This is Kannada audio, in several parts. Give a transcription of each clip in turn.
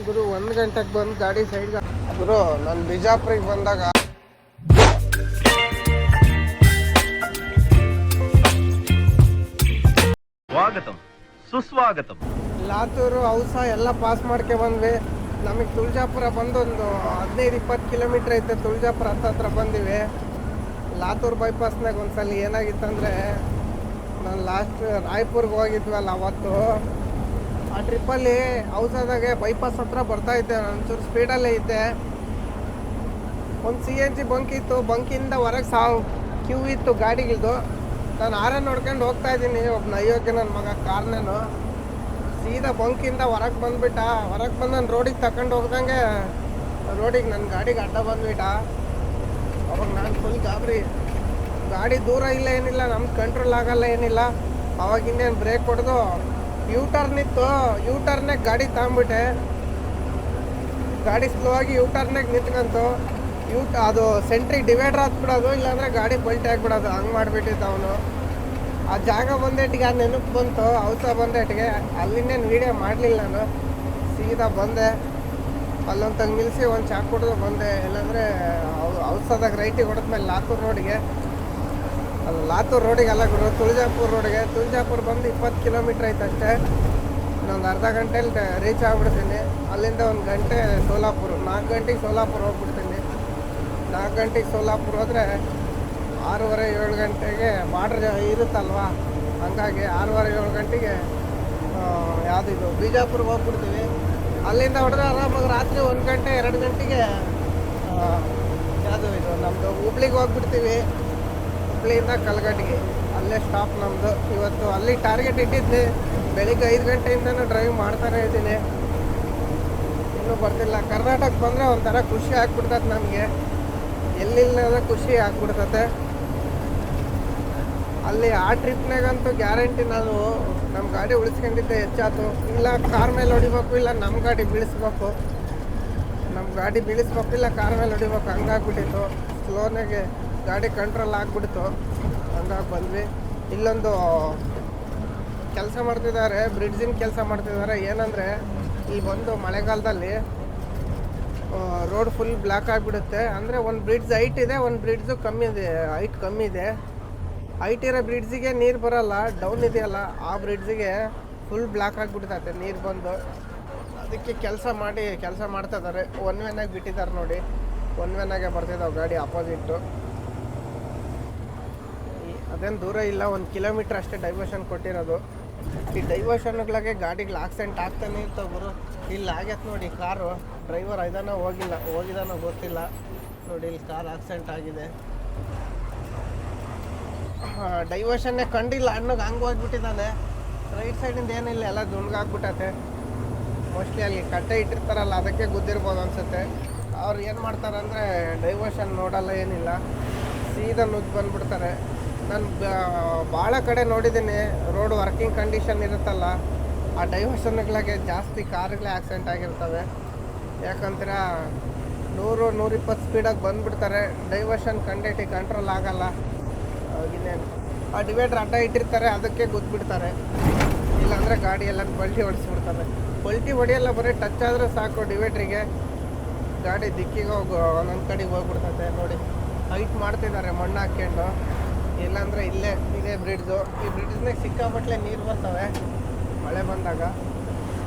ಗುರು 1 ಗಂಟೆಗೆ ಬಂದು ಗಾಡಿ ಸೈಡ್ಗೆ ಗುರು ನಾನು ಬಿಜಾಪುರಿಗೆ ಬಂದಾಗ ಸ್ವಾಗತಂ ಸುಸ್ವಾಗತಂ ಲಾತೂರು ಹೌಸ ಎಲ್ಲ ಪಾಸ್ ಮಾಡ್ಕೆ ಬಂದ್ವಿ. ನಮಗೆ ತುಳಜಾಪುರ ಬಂದು ಒಂದು 15-20 ಕಿಲೋಮೀಟ್ರ್ ಐತೆ. ತುಳಜಾಪುರ ಹತ್ರ ಬಂದಿವಿ. ಲಾತೂರು ಬೈಪಾಸ್ನಾಗ ಒಂದ್ಸಲ ಏನಾಗಿತ್ತಂದರೆ, ನಾನು ಲಾಸ್ಟ್ ರಾಯ್ಪುರ್ಗೆ ಹೋಗಿದ್ವಲ್ಲ ಅವತ್ತು, ಆ ಟ್ರಿಪ್ಪಲ್ಲಿ ಹೌಸದಾಗೆ ಬೈಪಾಸ್ ಹತ್ರ ಬರ್ತಾಯಿದ್ದೆ. ಒಂಚೂರು ಸ್ಪೀಡಲ್ಲೇ ಇದ್ದೆ. ಒಂದು CNG ಬಂಕ್ ಇತ್ತು. ಬಂಕಿಂದ ಹೊರಗೆ ಕ್ಯೂ ಇತ್ತು ಗಾಡಿಗಿಲ್ದು. ನಾನು ಆರನ್ನು ನೋಡ್ಕೊಂಡು ಹೋಗ್ತಾ ಇದ್ದೀನಿ. ಒಬ್ಬನ ಅಯೋಗ್ಯ ನನ್ನ ಮಗ ಕಾರ್ನೇನು ಸೀದಾ ಬಂಕಿಂದ ಹೊರಗೆ ಬಂದುಬಿಟ್ಟ. ಹೊರಗೆ ಬಂದು ನಾನು ರೋಡಿಗೆ ತಗೊಂಡು ಹೋಗ್ದಂಗೆ ರೋಡಿಗೆ ನನ್ನ ಗಾಡಿಗೆ ಅಡ್ಡ ಬಂದುಬಿಟ್ಟ. ಅವಾಗ ನಾನು ಫುಲ್ ಗಾಬರಿ. ಗಾಡಿ ದೂರ ಇಲ್ಲ ಏನಿಲ್ಲ, ನಮ್ಗೆ ಕಂಟ್ರೋಲ್ ಆಗಲ್ಲ ಏನಿಲ್ಲ. ಅವಾಗ ಇನ್ನೇನು ಬ್ರೇಕ್ ಹೊಡೆದು ಯೂ-ಟರ್ನ್ ಇತ್ತು. ಯೂ-ಟರ್ನಾಗ ಗಾಡಿ ತಗೊಂಬಿಟ್ಟೆ. ಗಾಡಿ ಸ್ಲೋ ಆಗಿ ಯೂ-ಟರ್ನಾಗ ನಿಂತ್ಕೊಂತು. ಅದು ಸೆಂಟ್ರಿಗೆ ಡಿವೈಡರ್ ಹತ್ಬಿಡೋದು, ಇಲ್ಲಾಂದರೆ ಗಾಡಿ ಪಲ್ಟಿ ಆಗಿಬಿಡೋದು. ಹಂಗೆ ಮಾಡಿಬಿಟ್ಟಿದ್ದ ಅವನು. ಆ ಜಾಗ ಬಂದೇಟಿಗೆ ಆ ನೆನಪು ಬಂತು. ಹೌಸ ಬಂದೇಟಿಗೆ ಅಲ್ಲಿಂದೇನು ವೀಡಿಯೋ ಮಾಡಲಿಲ್ಲ ನಾನು. ಸೀದಾ ಬಂದೆ. ಅಲ್ಲೊಂದು ತಂಗೆ ನಿಲ್ಲಿಸಿ ಒಂದು ಚಾಕ್ ಕುಡಿದು ಬಂದೆ. ಇಲ್ಲಾಂದರೆ ಹೌಸದಾಗ ರೈಟಿಗೆ ಹೊಡೆದ್ಮೇಲೆ ಲಾತೂರು ರೋಡಿಗೆ, ಅದು ಲಾತೂರು ರೋಡಿಗೆ ಅಲ್ಲ ಗುರು, ತುಳಜಾಪುರ ರೋಡಿಗೆ. ತುಳಜಾಪುರ ಬಂದು 20 ಕಿಲೋಮೀಟ್ರ್ ಐತೆ ಅಷ್ಟೇ. ಇನ್ನೊಂದು ಅರ್ಧ ಗಂಟೆಲಿ ರೀಚ್ ಆಗ್ಬಿಡ್ತೀನಿ. ಅಲ್ಲಿಂದ 1 ಗಂಟೆ ಸೋಲಾಪುರ. 4 ಗಂಟೆಗೆ ಸೋಲಾಪುರ ಹೋಗ್ಬಿಡ್ತೀನಿ. 4 ಗಂಟೆಗೆ ಸೋಲಾಪುರ ಹೋದರೆ 6:30-7 ಗಂಟೆಗೆ ಬಾರ್ಡ್ರ್ ಇರುತ್ತಲ್ವ, ಹಂಗಾಗಿ 6:30-7 ಗಂಟೆಗೆ ಯಾವುದಿದು ಬಿಜಾಪುರ್ಗೆ ಹೋಗ್ಬಿಡ್ತೀವಿ. ಅಲ್ಲಿಂದ ಹೊಡೆದ್ರೆ ಆರಾಮಾಗಿ ರಾತ್ರಿ 1 ಗಂಟೆ 2 ಗಂಟೆಗೆ ಯಾವುದು ಇದು ನಮ್ಮದು ಹುಬ್ಳಿಗೆ ಹೋಗ್ಬಿಡ್ತೀವಿ. ಹುಬ್ಳಿಯಿಂದ ಕಲ್ಗಟ್ಟಿಗೆ ಅಲ್ಲೇ ಸ್ಟಾಪ್ ನಮ್ಮದು. ಇವತ್ತು ಅಲ್ಲಿ ಟಾರ್ಗೆಟ್ ಇಟ್ಟಿದ್ದೆ. ಬೆಳಿಗ್ಗೆ 5 ಗಂಟೆಯಿಂದನೂ ಡ್ರೈವ್ ಮಾಡ್ತಾನೇ ಇದ್ದೀನಿ. ಇನ್ನೂ ಬರ್ತಿಲ್ಲ. ಕರ್ನಾಟಕ ಬಂದರೆ ಒಂಥರ ಖುಷಿ ಆಗ್ಬಿಡ್ತದೆ ನಮಗೆ. ಎಲ್ಲಿಲ್ಲದ ಖುಷಿ ಆಗ್ಬಿಡ್ತತೆ. ಅಲ್ಲಿ ಆ ಟ್ರಿಪ್ನಾಗಂತೂ ಗ್ಯಾರಂಟಿ ನಾನು ನಮ್ಮ ಗಾಡಿ ಉಳಿಸ್ಕೊಂಡಿದ್ದೆ ಹೆಚ್ಚಾತು. ಇಲ್ಲ ಕಾರ್ ಮೇಲೆ ಹೊಡಿಬೇಕು, ಇಲ್ಲ ನಮ್ಮ ಗಾಡಿ ಬೀಳಿಸ್ಬೇಕು. ನಮ್ಮ ಗಾಡಿ ಬೀಳಿಸ್ಬೇಕು, ಇಲ್ಲ ಕಾರ್ ಮೇಲೆ ಹೊಡಿಬೇಕು. ಹಂಗಾಗ್ಬಿಟ್ಟಿತ್ತು. ಸ್ಲೋನಾಗೆ ಗಾಡಿ ಕಂಟ್ರೋಲ್ ಆಗಿಬಿಡ್ತು. ಹಂಗಾಗಿ ಬಂದ್ವಿ. ಇಲ್ಲೊಂದು ಕೆಲಸ ಮಾಡ್ತಿದ್ದಾರೆ, ಬ್ರಿಡ್ಜಿನ ಕೆಲಸ ಮಾಡ್ತಿದ್ದಾರೆ. ಏನಂದರೆ ಇಲ್ಲಿ ಬಂದು ಮಳೆಗಾಲದಲ್ಲಿ ರೋಡ್ ಫುಲ್ ಬ್ಲಾಕ್ ಆಗಿಬಿಡುತ್ತೆ. ಅಂದರೆ ಒಂದು ಬ್ರಿಡ್ಜ್ ಹೈಟ್ ಇದೆ, ಒಂದು ಬ್ರಿಡ್ಜು ಕಮ್ಮಿ ಇದೆ, ಹೈಟ್ ಕಮ್ಮಿ ಇದೆ. ಹೈಟ್ ಇರೋ ಬ್ರಿಡ್ಜಿಗೆ ನೀರು ಬರೋಲ್ಲ, ಡೌನ್ ಇದೆಯಲ್ಲ ಆ ಬ್ರಿಡ್ಜಿಗೆ ಫುಲ್ ಬ್ಲಾಕ್ ಆಗಿಬಿಡ್ತೈತೆ ನೀರು ಬಂದು. ಅದಕ್ಕೆ ಕೆಲಸ ಮಾಡ್ತಿದ್ದಾರೆ. ಒನ್ ವೇನಾಗಿ ಬಿಟ್ಟಿದ್ದಾರೆ ನೋಡಿ. ಒನ್ ವೇನಾಗೆ ಬರ್ತಿದ್ದಾವೆ ಗಾಡಿ ಅಪೋಸಿಟ್ಟು. ಅದೇನು ದೂರ ಇಲ್ಲ, 1 ಕಿಲೋಮೀಟ್ರ್ ಅಷ್ಟೇ ಡೈವರ್ಷನ್ ಕೊಟ್ಟಿರೋದು. ಈ ಡೈವರ್ಷನ್ಗಳಿಗೆ ಗಾಡಿಗಳು ಆಕ್ಸಿಡೆಂಟ್ ಆಗ್ತಾನೆ ಇರ್ತವೆ ಗುರು. ಇಲ್ಲಿ ಆಗೈತೆ ನೋಡಿ ಕಾರು. ಡ್ರೈವರ್ ಹೋಗಿದಾನೋ ಗೊತ್ತಿಲ್ಲ. ನೋಡಿ ಇಲ್ಲಿ ಕಾರ್ ಆಕ್ಸಿಡೆಂಟ್ ಆಗಿದೆ. ಡೈವರ್ಷನ್ನೇ ಕಂಡಿಲ್ಲ ಅನ್ನೋದು ಹಂಗೆ ಹೋಗ್ಬಿಟ್ಟಿದ್ದಾನೆ. ರೈಟ್ ಸೈಡಿಂದ ಏನಿಲ್ಲ, ಎಲ್ಲ ದುಣ್ಗಾಗ್ಬಿಟ್ಟತೆ. ಮೋಸ್ಟ್ಲಿ ಅಲ್ಲಿ ಕಟ್ಟೆ ಇಟ್ಟಿರ್ತಾರಲ್ಲ, ಅದಕ್ಕೆ ಗುದ್ದಿರ್ಬೋದು ಅನ್ಸುತ್ತೆ. ಅವ್ರು ಏನು ಮಾಡ್ತಾರಂದರೆ ಡೈವರ್ಷನ್ ನೋಡಲ್ಲ, ಏನಿಲ್ಲ, ಸೀದಾ ನುಗ್ಗಿ ಬಂದುಬಿಡ್ತಾರೆ. ನಾನು ಭಾಳ ಕಡೆ ನೋಡಿದ್ದೀನಿ, ರೋಡ್ ವರ್ಕಿಂಗ್ ಕಂಡೀಷನ್ ಇರುತ್ತಲ್ಲ, ಆ ಡೈವರ್ಷನ್ಗಳಿಗೆ ಜಾಸ್ತಿ ಕಾರ್ಗಳೇ ಆಕ್ಸಿಡೆಂಟ್ ಆಗಿರ್ತವೆ. ಯಾಕಂದ್ರೆ 100-120 ಸ್ಪೀಡಾಗಿ ಬಂದುಬಿಡ್ತಾರೆ. ಡೈವರ್ಷನ್ ಕಂಟ್ರೋಲ್ ಆಗಲ್ಲ. ಇನ್ನೇನು ಆ ಡಿವೈಡ್ರ್ ಅಡ್ಡ ಇಟ್ಟಿರ್ತಾರೆ, ಅದಕ್ಕೆ ಗುದ್ಬಿಡ್ತಾರೆ. ಇಲ್ಲಾಂದರೆ ಗಾಡಿ ಎಲ್ಲ ಪಲ್ಟಿ ಹೊಡಿಸ್ಬಿಡ್ತಾರೆ. ಪಲ್ಟಿ ಹೊಡಿಯಲ್ಲ, ಬರೀ ಟಚ್ ಆದರೆ ಸಾಕು ಡಿವೈಡ್ರಿಗೆ, ಗಾಡಿ ದಿಕ್ಕಿಗೆ ಒಂದೊಂದು ಕಡೆಗೆ ಹೋಗ್ಬಿಡ್ತದೆ. ನೋಡಿ ಹೈಟ್ ಮಾಡ್ತಿದ್ದಾರೆ ಮಣ್ಣು ಹಾಕ್ಕೊಂಡು. ಇಲ್ಲಾಂದರೆ ಇಲ್ಲೇ ಇದೇ ಬ್ರಿಡ್ಜು. ಈ ಬ್ರಿಡ್ಜ್ನಾಗ ಸಿಕ್ಕಾಪಟ್ಟಲೆ ನೀರು ಬರ್ತವೆ ಮಳೆ ಬಂದಾಗ.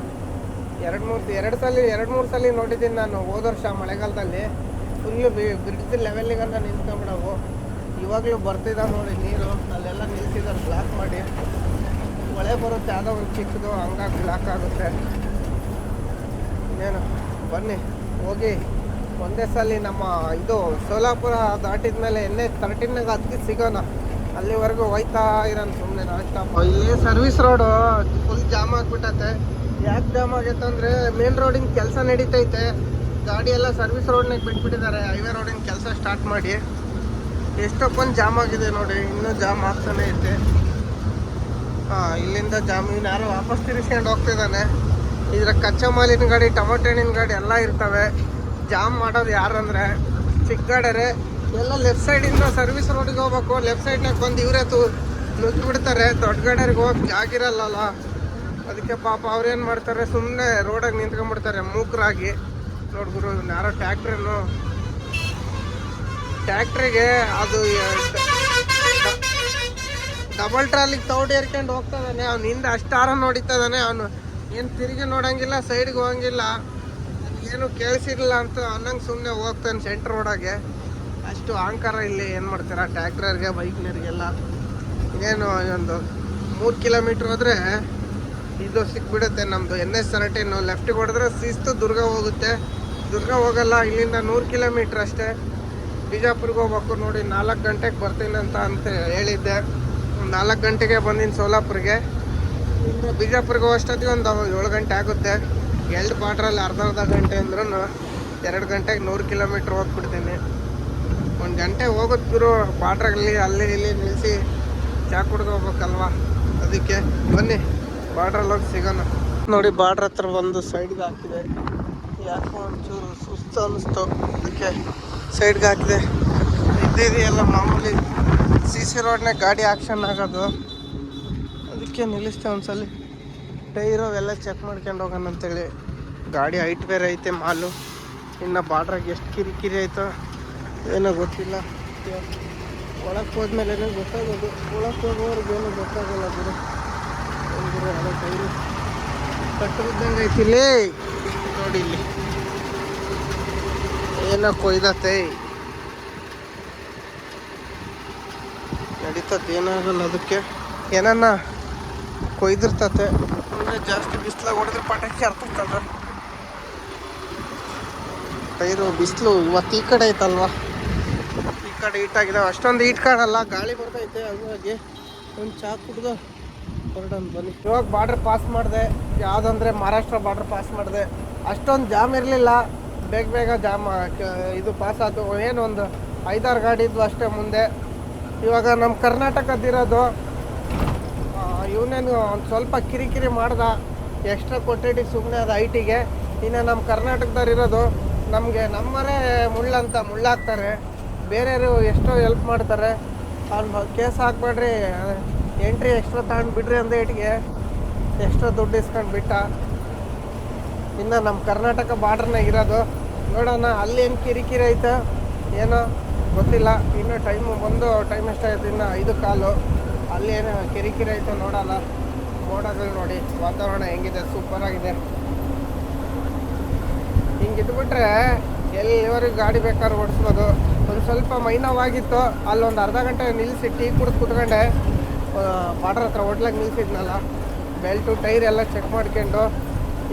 2-3 ಸಲ ನೋಡಿದ್ದೀನಿ ನಾನು ಹೋದ ವರ್ಷ ಮಳೆಗಾಲದಲ್ಲಿ. ಫುಲ್ಲು ಬ್ರಿಡ್ಜ್ ಲೆವೆಲ್ಲಿಗಂತ ನಿಂತ್ಕೊಂಡ್ಬಿಡವು. ಇವಾಗಲೂ ಬರ್ತಿದ್ದಾವೆ ನೋಡಿ ನೀರು. ಅಲ್ಲೆಲ್ಲ ನಿಲ್ಸಿದ್ದಾರೆ ಬ್ಲಾಕ್ ಮಾಡಿ. ಮಳೆ ಬರುತ್ತೆ, ಯಾವುದೋ ಒಂದು ಚಿಕ್ಕದು, ಹಂಗಾಗಿ ಬ್ಲಾಕ್ ಆಗುತ್ತೆ. ಇನ್ನೇನು ಬನ್ನಿ ಹೋಗಿ ಒಂದೇ ಸಲ ನಮ್ಮ ಇದು ಸೋಲಾಪುರ ದಾಟಿದ ಮೇಲೆ NH13 ಅದಕ್ಕೆ ಸಿಗೋಣ. ಅಲ್ಲಿವರೆಗೂ ಹೋಯ್ತಾ ಇರೋಣ ಸುಮ್ಮನೆ ನಾನ್ ಸ್ಟಾಪ್. ಇಲ್ಲಿ ಸರ್ವಿಸ್ ರೋಡು ಫುಲ್ ಜಾಮ್ ಆಗಿಬಿಟ್ಟತೆ. ಯಾಕೆ ಜಾಮ್ ಆಗೈತೆ ಅಂದರೆ ಮೇನ್ ರೋಡಿನ ಕೆಲಸ ನಡೀತೈತೆ. ಗಾಡಿ ಎಲ್ಲ ಸರ್ವಿಸ್ ರೋಡ್ನಾಗ ಬಿಟ್ಬಿಟ್ಟಿದ್ದಾರೆ. ಹೈವೇ ರೋಡಿನ ಕೆಲಸ ಸ್ಟಾರ್ಟ್ ಮಾಡಿ ಎಷ್ಟೊಕ್ಕೊಂದು ಜಾಮ್ ಆಗಿದೆ ನೋಡಿ. ಇನ್ನೂ ಜಾಮ್ ಆಗ್ತಾನೆ ಐತೆ. ಇಲ್ಲಿಂದ ಜಾಮ್. ಇನ್ನು ಯಾರೋ ವಾಪಸ್ ತಿರ್ಸ್ಕೊಂಡು ಹೋಗ್ತಿದ್ದಾನೆ. ಇದ್ರ ಕಚ್ಚಾ ಮಾಲಿನ ಗಾಡಿ, ಟೊಮೊಟೊ ಹಣ್ಣಿನ ಗಾಡಿ ಎಲ್ಲ ಇರ್ತವೆ. ಜಾಮ್ ಮಾಡೋದು ಯಾರು ಅಂದರೆ ಚಿಕ್ಕ ಗಾಡಿಯರೇ. ಎಲ್ಲ ಲೆಫ್ಟ್ ಸೈಡಿಂದ ಸರ್ವಿಸ್ ರೋಡಿಗೆ ಹೋಗ್ಬೇಕು. ಲೆಫ್ಟ್ ಸೈಡ್ನಾಗ ಬಂದು ಇವರೇ ನುಗ್ಗಿಬಿಡ್ತಾರೆ. ದೊಡ್ಡ ಗಾಡಿಯರಿಗೆ ಹೋಗಿ ಜಾಗಿರಲ್ಲ. ಅದಕ್ಕೆ ಪಾಪ ಅವ್ರೇನು ಮಾಡ್ತಾರೆ, ಸುಮ್ಮನೆ ರೋಡಾಗಿ ನಿಂತ್ಕೊಂಡ್ಬಿಡ್ತಾರೆ ಮೂಕರಾಗಿ. ನೋಡ್ಗುರು ಯಾರೋ ಟ್ಯಾಕ್ಟ್ರಿಗೆ ಅದು ಡಬಲ್ ಟ್ರಾಲಿಗೆ ತೌಡ್ ಏರ್ಕೊಂಡು ಹೋಗ್ತಾನೆ. ಅವ್ನು ಹಿಂದೆ ಅಷ್ಟಾರ ನೋಡಿತಾನೆ. ಅವನು ಏನು ತಿರುಗಿ ನೋಡಂಗಿಲ್ಲ, ಸೈಡ್ಗೆ ಹೋಗಂಗಿಲ್ಲ, ಏನು ಕೇಳಿಸಿರಲಿಲ್ಲ ಅಂತ ಅನ್ನಂಗೆ ಸುಮ್ಮನೆ ಹೋಗ್ತಾನೆ ಸೆಂಟ್ರ್ ರೋಡಾಗೆ. ಅಷ್ಟು ಅಹಂಕಾರ ಇಲ್ಲಿ. ಏನು ಮಾಡ್ತಾರೆ ಟ್ಯಾಕ್ಟರ್ಗೆ, ಬೈಕ್ನರಿಗೆಲ್ಲ. ಏನು ಒಂದು 3 ಕಿಲೋಮೀಟ್ರ್ ಹೋದರೆ ಇದು ಸಿಕ್ಬಿಡುತ್ತೆ ನಮ್ಮದು NH-17. ಲೆಫ್ಟಿಗೆ ಹೊಡೆದ್ರೆ ಶಿಸ್ತು ದುರ್ಗ ಹೋಗುತ್ತೆ. ದುರ್ಗ ಹೋಗಲ್ಲ, ಇಲ್ಲಿಂದ 100 ಕಿಲೋಮೀಟ್ರ್ ಅಷ್ಟೇ. ಬಿಜಾಪುರ್ಗೆ ಹೋಗ್ಬೇಕು ನೋಡಿ. 4 ಗಂಟೆಗೆ ಬರ್ತೀನಿ ಅಂತ ಹೇಳಿದ್ದೆ. 4 ಗಂಟೆಗೆ ಬಂದಿನಿ ಸೋಲಾಪುರ್ಗೆ. ಇನ್ನು ಬಿಜಾಪುರ್ಗೆ ಹೋಗೋಷ್ಟೊತ್ತಿಗೆ ಒಂದು 7 ಗಂಟೆ ಆಗುತ್ತೆ. 2 ಬಾಟ್ರಲ್ಲಿ ಅರ್ಧ ಗಂಟೆ ಅಂದ್ರೂ 2 ಗಂಟೆಗೆ 100 ಕಿಲೋಮೀಟ್ರ್ ಹೋಗ್ಬಿಡ್ತೀನಿ. 1 ಗಂಟೆ ಹೋಗುತ್ತಿರೋ ಬಾಟ್ರಲ್ಲಿ ಅಲ್ಲಿ ಇಲ್ಲಿ ನಿಲ್ಲಿಸಿ ಚಾ ಕುಡ್ದು ಹೋಗ್ಬೇಕಲ್ವಾ. ಅದಕ್ಕೆ ಬನ್ನಿ ಬಾರ್ಡ್ರಲ್ಲಿ ಹೋಗಿ ಸಿಗೋಣ. ನೋಡಿ ಬಾರ್ಡ್ರ್ ಹತ್ರ ಒಂದು ಸೈಡ್ಗೆ ಹಾಕಿದೆ. ಯಾಕೋ ಒಂಚೂರು ಸುಸ್ತು ಅನ್ನಿಸ್ತು, ಅದಕ್ಕೆ ಸೈಡ್ಗೆ ಹಾಕಿದೆ. ಇದ್ದಿದೆಯಲ್ಲ ಮಾಮೂಲಿ CC ರೋಡ್ನಾಗ ಗಾಡಿ ಆಕ್ಷನ್ ಆಗೋದು, ಅದಕ್ಕೆ ನಿಲ್ಲಿಸ್ತೆ ಒಂದ್ಸಲಿ. ಟೈರು ಎಲ್ಲ ಚೆಕ್ ಮಾಡ್ಕೊಂಡು ಹೋಗೋಣ ಅಂತೇಳಿ. ಗಾಡಿ ಹೈಟ್ ಬೇರೆ ಐತೆ ಮಾಲು. ಇನ್ನು ಬಾರ್ಡ್ರಾಗ ಎಷ್ಟು ಕಿರಿಕಿರಿ ಆಯ್ತೋ ಏನೋ ಗೊತ್ತಿಲ್ಲ. ಒಳಗೆ ಹೋದ್ಮೇಲೆ ಗೊತ್ತಾಗೋದು. ಒಳಗೆ ಹೋಗೋರ್ಗೇನು ಗೊತ್ತಾಗಲ್ಲ ಗುರು. ಗುರು ಅದೇ ಟೈರು ಕಟ್ಟಿದ್ದಂಗೆ ಐತಿಲ್ಲಿ ನೋಡಿ. ಇಲ್ಲಿ ಏನೋ ಕೊಯ್ದತೆ ನಡೀತತೆ, ಏನಾಗಲ್ಲ. ಅದಕ್ಕೆ ಏನನ್ನ ಕೊಯ್ದಿರ್ತತೆ. ಅಂದರೆ ಜಾಸ್ತಿ ಬಿಸಿಲಾಗ ಹೊಡೆದ್ರೆ ಪಟಾಕಿ ಅರ್ತಕ್ಕಂದ್ರೆ ಟೈರು. ಬಿಸಿಲು ಇವತ್ತು ಈ ಕಡೆ ಐತಲ್ವಾ, ಈ ಕಡೆ ಈಟಾಗಿದ್ದಾವೆ. ಅಷ್ಟೊಂದು ಈಟ್ ಕಾಣಲ್ಲ, ಗಾಳಿ ಬರ್ತೈತೆ. ಹಾಗಾಗಿ ಒಂದು ಚಾ ಕುಡ್ದು ಹೊರಡೋಣ ಬನ್ನಿ. ಇವಾಗ ಬಾರ್ಡ್ರ್ ಪಾಸ್ ಮಾಡಿದೆ. ಯಾವುದಂದ್ರೆ ಮಹಾರಾಷ್ಟ್ರ ಬಾರ್ಡ್ರ್ ಪಾಸ್ ಮಾಡಿದೆ. ಅಷ್ಟೊಂದು ಜಾಮ್ ಇರಲಿಲ್ಲ, ಬೇಗ ಜಾಮ್ ಇದು ಪಾಸ್ ಆಯ್ತು. ಏನೊಂದು 5-6 ಗಾಡಿ ಇದ್ವು ಅಷ್ಟೇ ಮುಂದೆ. ಇವಾಗ ನಮ್ಮ ಕರ್ನಾಟಕದಿರೋದು ಇವನೇನು ಒಂದು ಸ್ವಲ್ಪ ಕಿರಿಕಿರಿ ಮಾಡ್ದ, ಎಕ್ಸ್ಟ್ರಾ ಕೊಟ್ಟಿಟ್ಟು ಸುಮ್ಮನೆ ಅದು ಐಟಿಗೆ. ಇನ್ನು ನಮ್ಮ ಕರ್ನಾಟಕದವ್ರಿರೋದು ನಮಗೆ ನಮ್ಮರೇ ಮುಳ್ಳಾಕ್ತಾರೆ. ಬೇರೆಯವರು ಎಷ್ಟೋ ಹೆಲ್ಪ್ ಮಾಡ್ತಾರೆ. ಅವ್ನು ಕೇಸ್ ಹಾಕ್ಬೇಡ್ರಿ, ಎಂಟ್ರಿ ಎಕ್ಸ್ಟ್ರಾ ತಗೊಂಡು ಬಿಡ್ರಿ ಅಂದ ಇಟ್ಟಿಗೆ ಎಕ್ಸ್ಟ್ರಾ ದುಡ್ಡು ಇಸ್ಕೊಂಡು ಬಿಟ್ಟ. ಇನ್ನು ನಮ್ಮ ಕರ್ನಾಟಕ ಬಾರ್ಡ್ರ್ನಾಗ ಇರೋದು ನೋಡೋಣ. ಅಲ್ಲಿ ಏನು ಕಿರಿಕಿರಿ ಐತೆ ಏನೋ ಗೊತ್ತಿಲ್ಲ. ಇನ್ನು ಟೈಮ್ ಎಷ್ಟಾಯ್ತು, ಇನ್ನು 5:15. ಅಲ್ಲಿ ಏನು ಕಿರಿಕಿರಿ ಐತೆ ನೋಡೋಲ್ಲ. ಮೋಡಗಳು ನೋಡಿ, ವಾತಾವರಣ ಹೆಂಗಿದೆ, ಸೂಪರಾಗಿದೆ. ಹಿಂಗಿದ್ಬಿಟ್ರೆ ಎಲ್ಲಿವರೆಗೂ ಗಾಡಿ ಬೇಕಾದ್ರೂ ಓಡಿಸ್ಬೋದು. ಒಂದು ಸ್ವಲ್ಪ ಮೈನವಾಗಿತ್ತು, ಅಲ್ಲೊಂದು ಅರ್ಧ ಗಂಟೆ ನಿಲ್ಲಿಸಿ ಟೀ ಕುಡಿದು ಕುತ್ಕೊಂಡೆ. ಬಾರ್ಡ್ರ್ ಹತ್ರ ಹೋಟ್ಲಾಗ ನಿಲ್ಸಿದ್ನಲ್ಲ, ಬೆಲ್ಟು ಟೈರ್ ಎಲ್ಲ ಚೆಕ್ ಮಾಡ್ಕೊಂಡು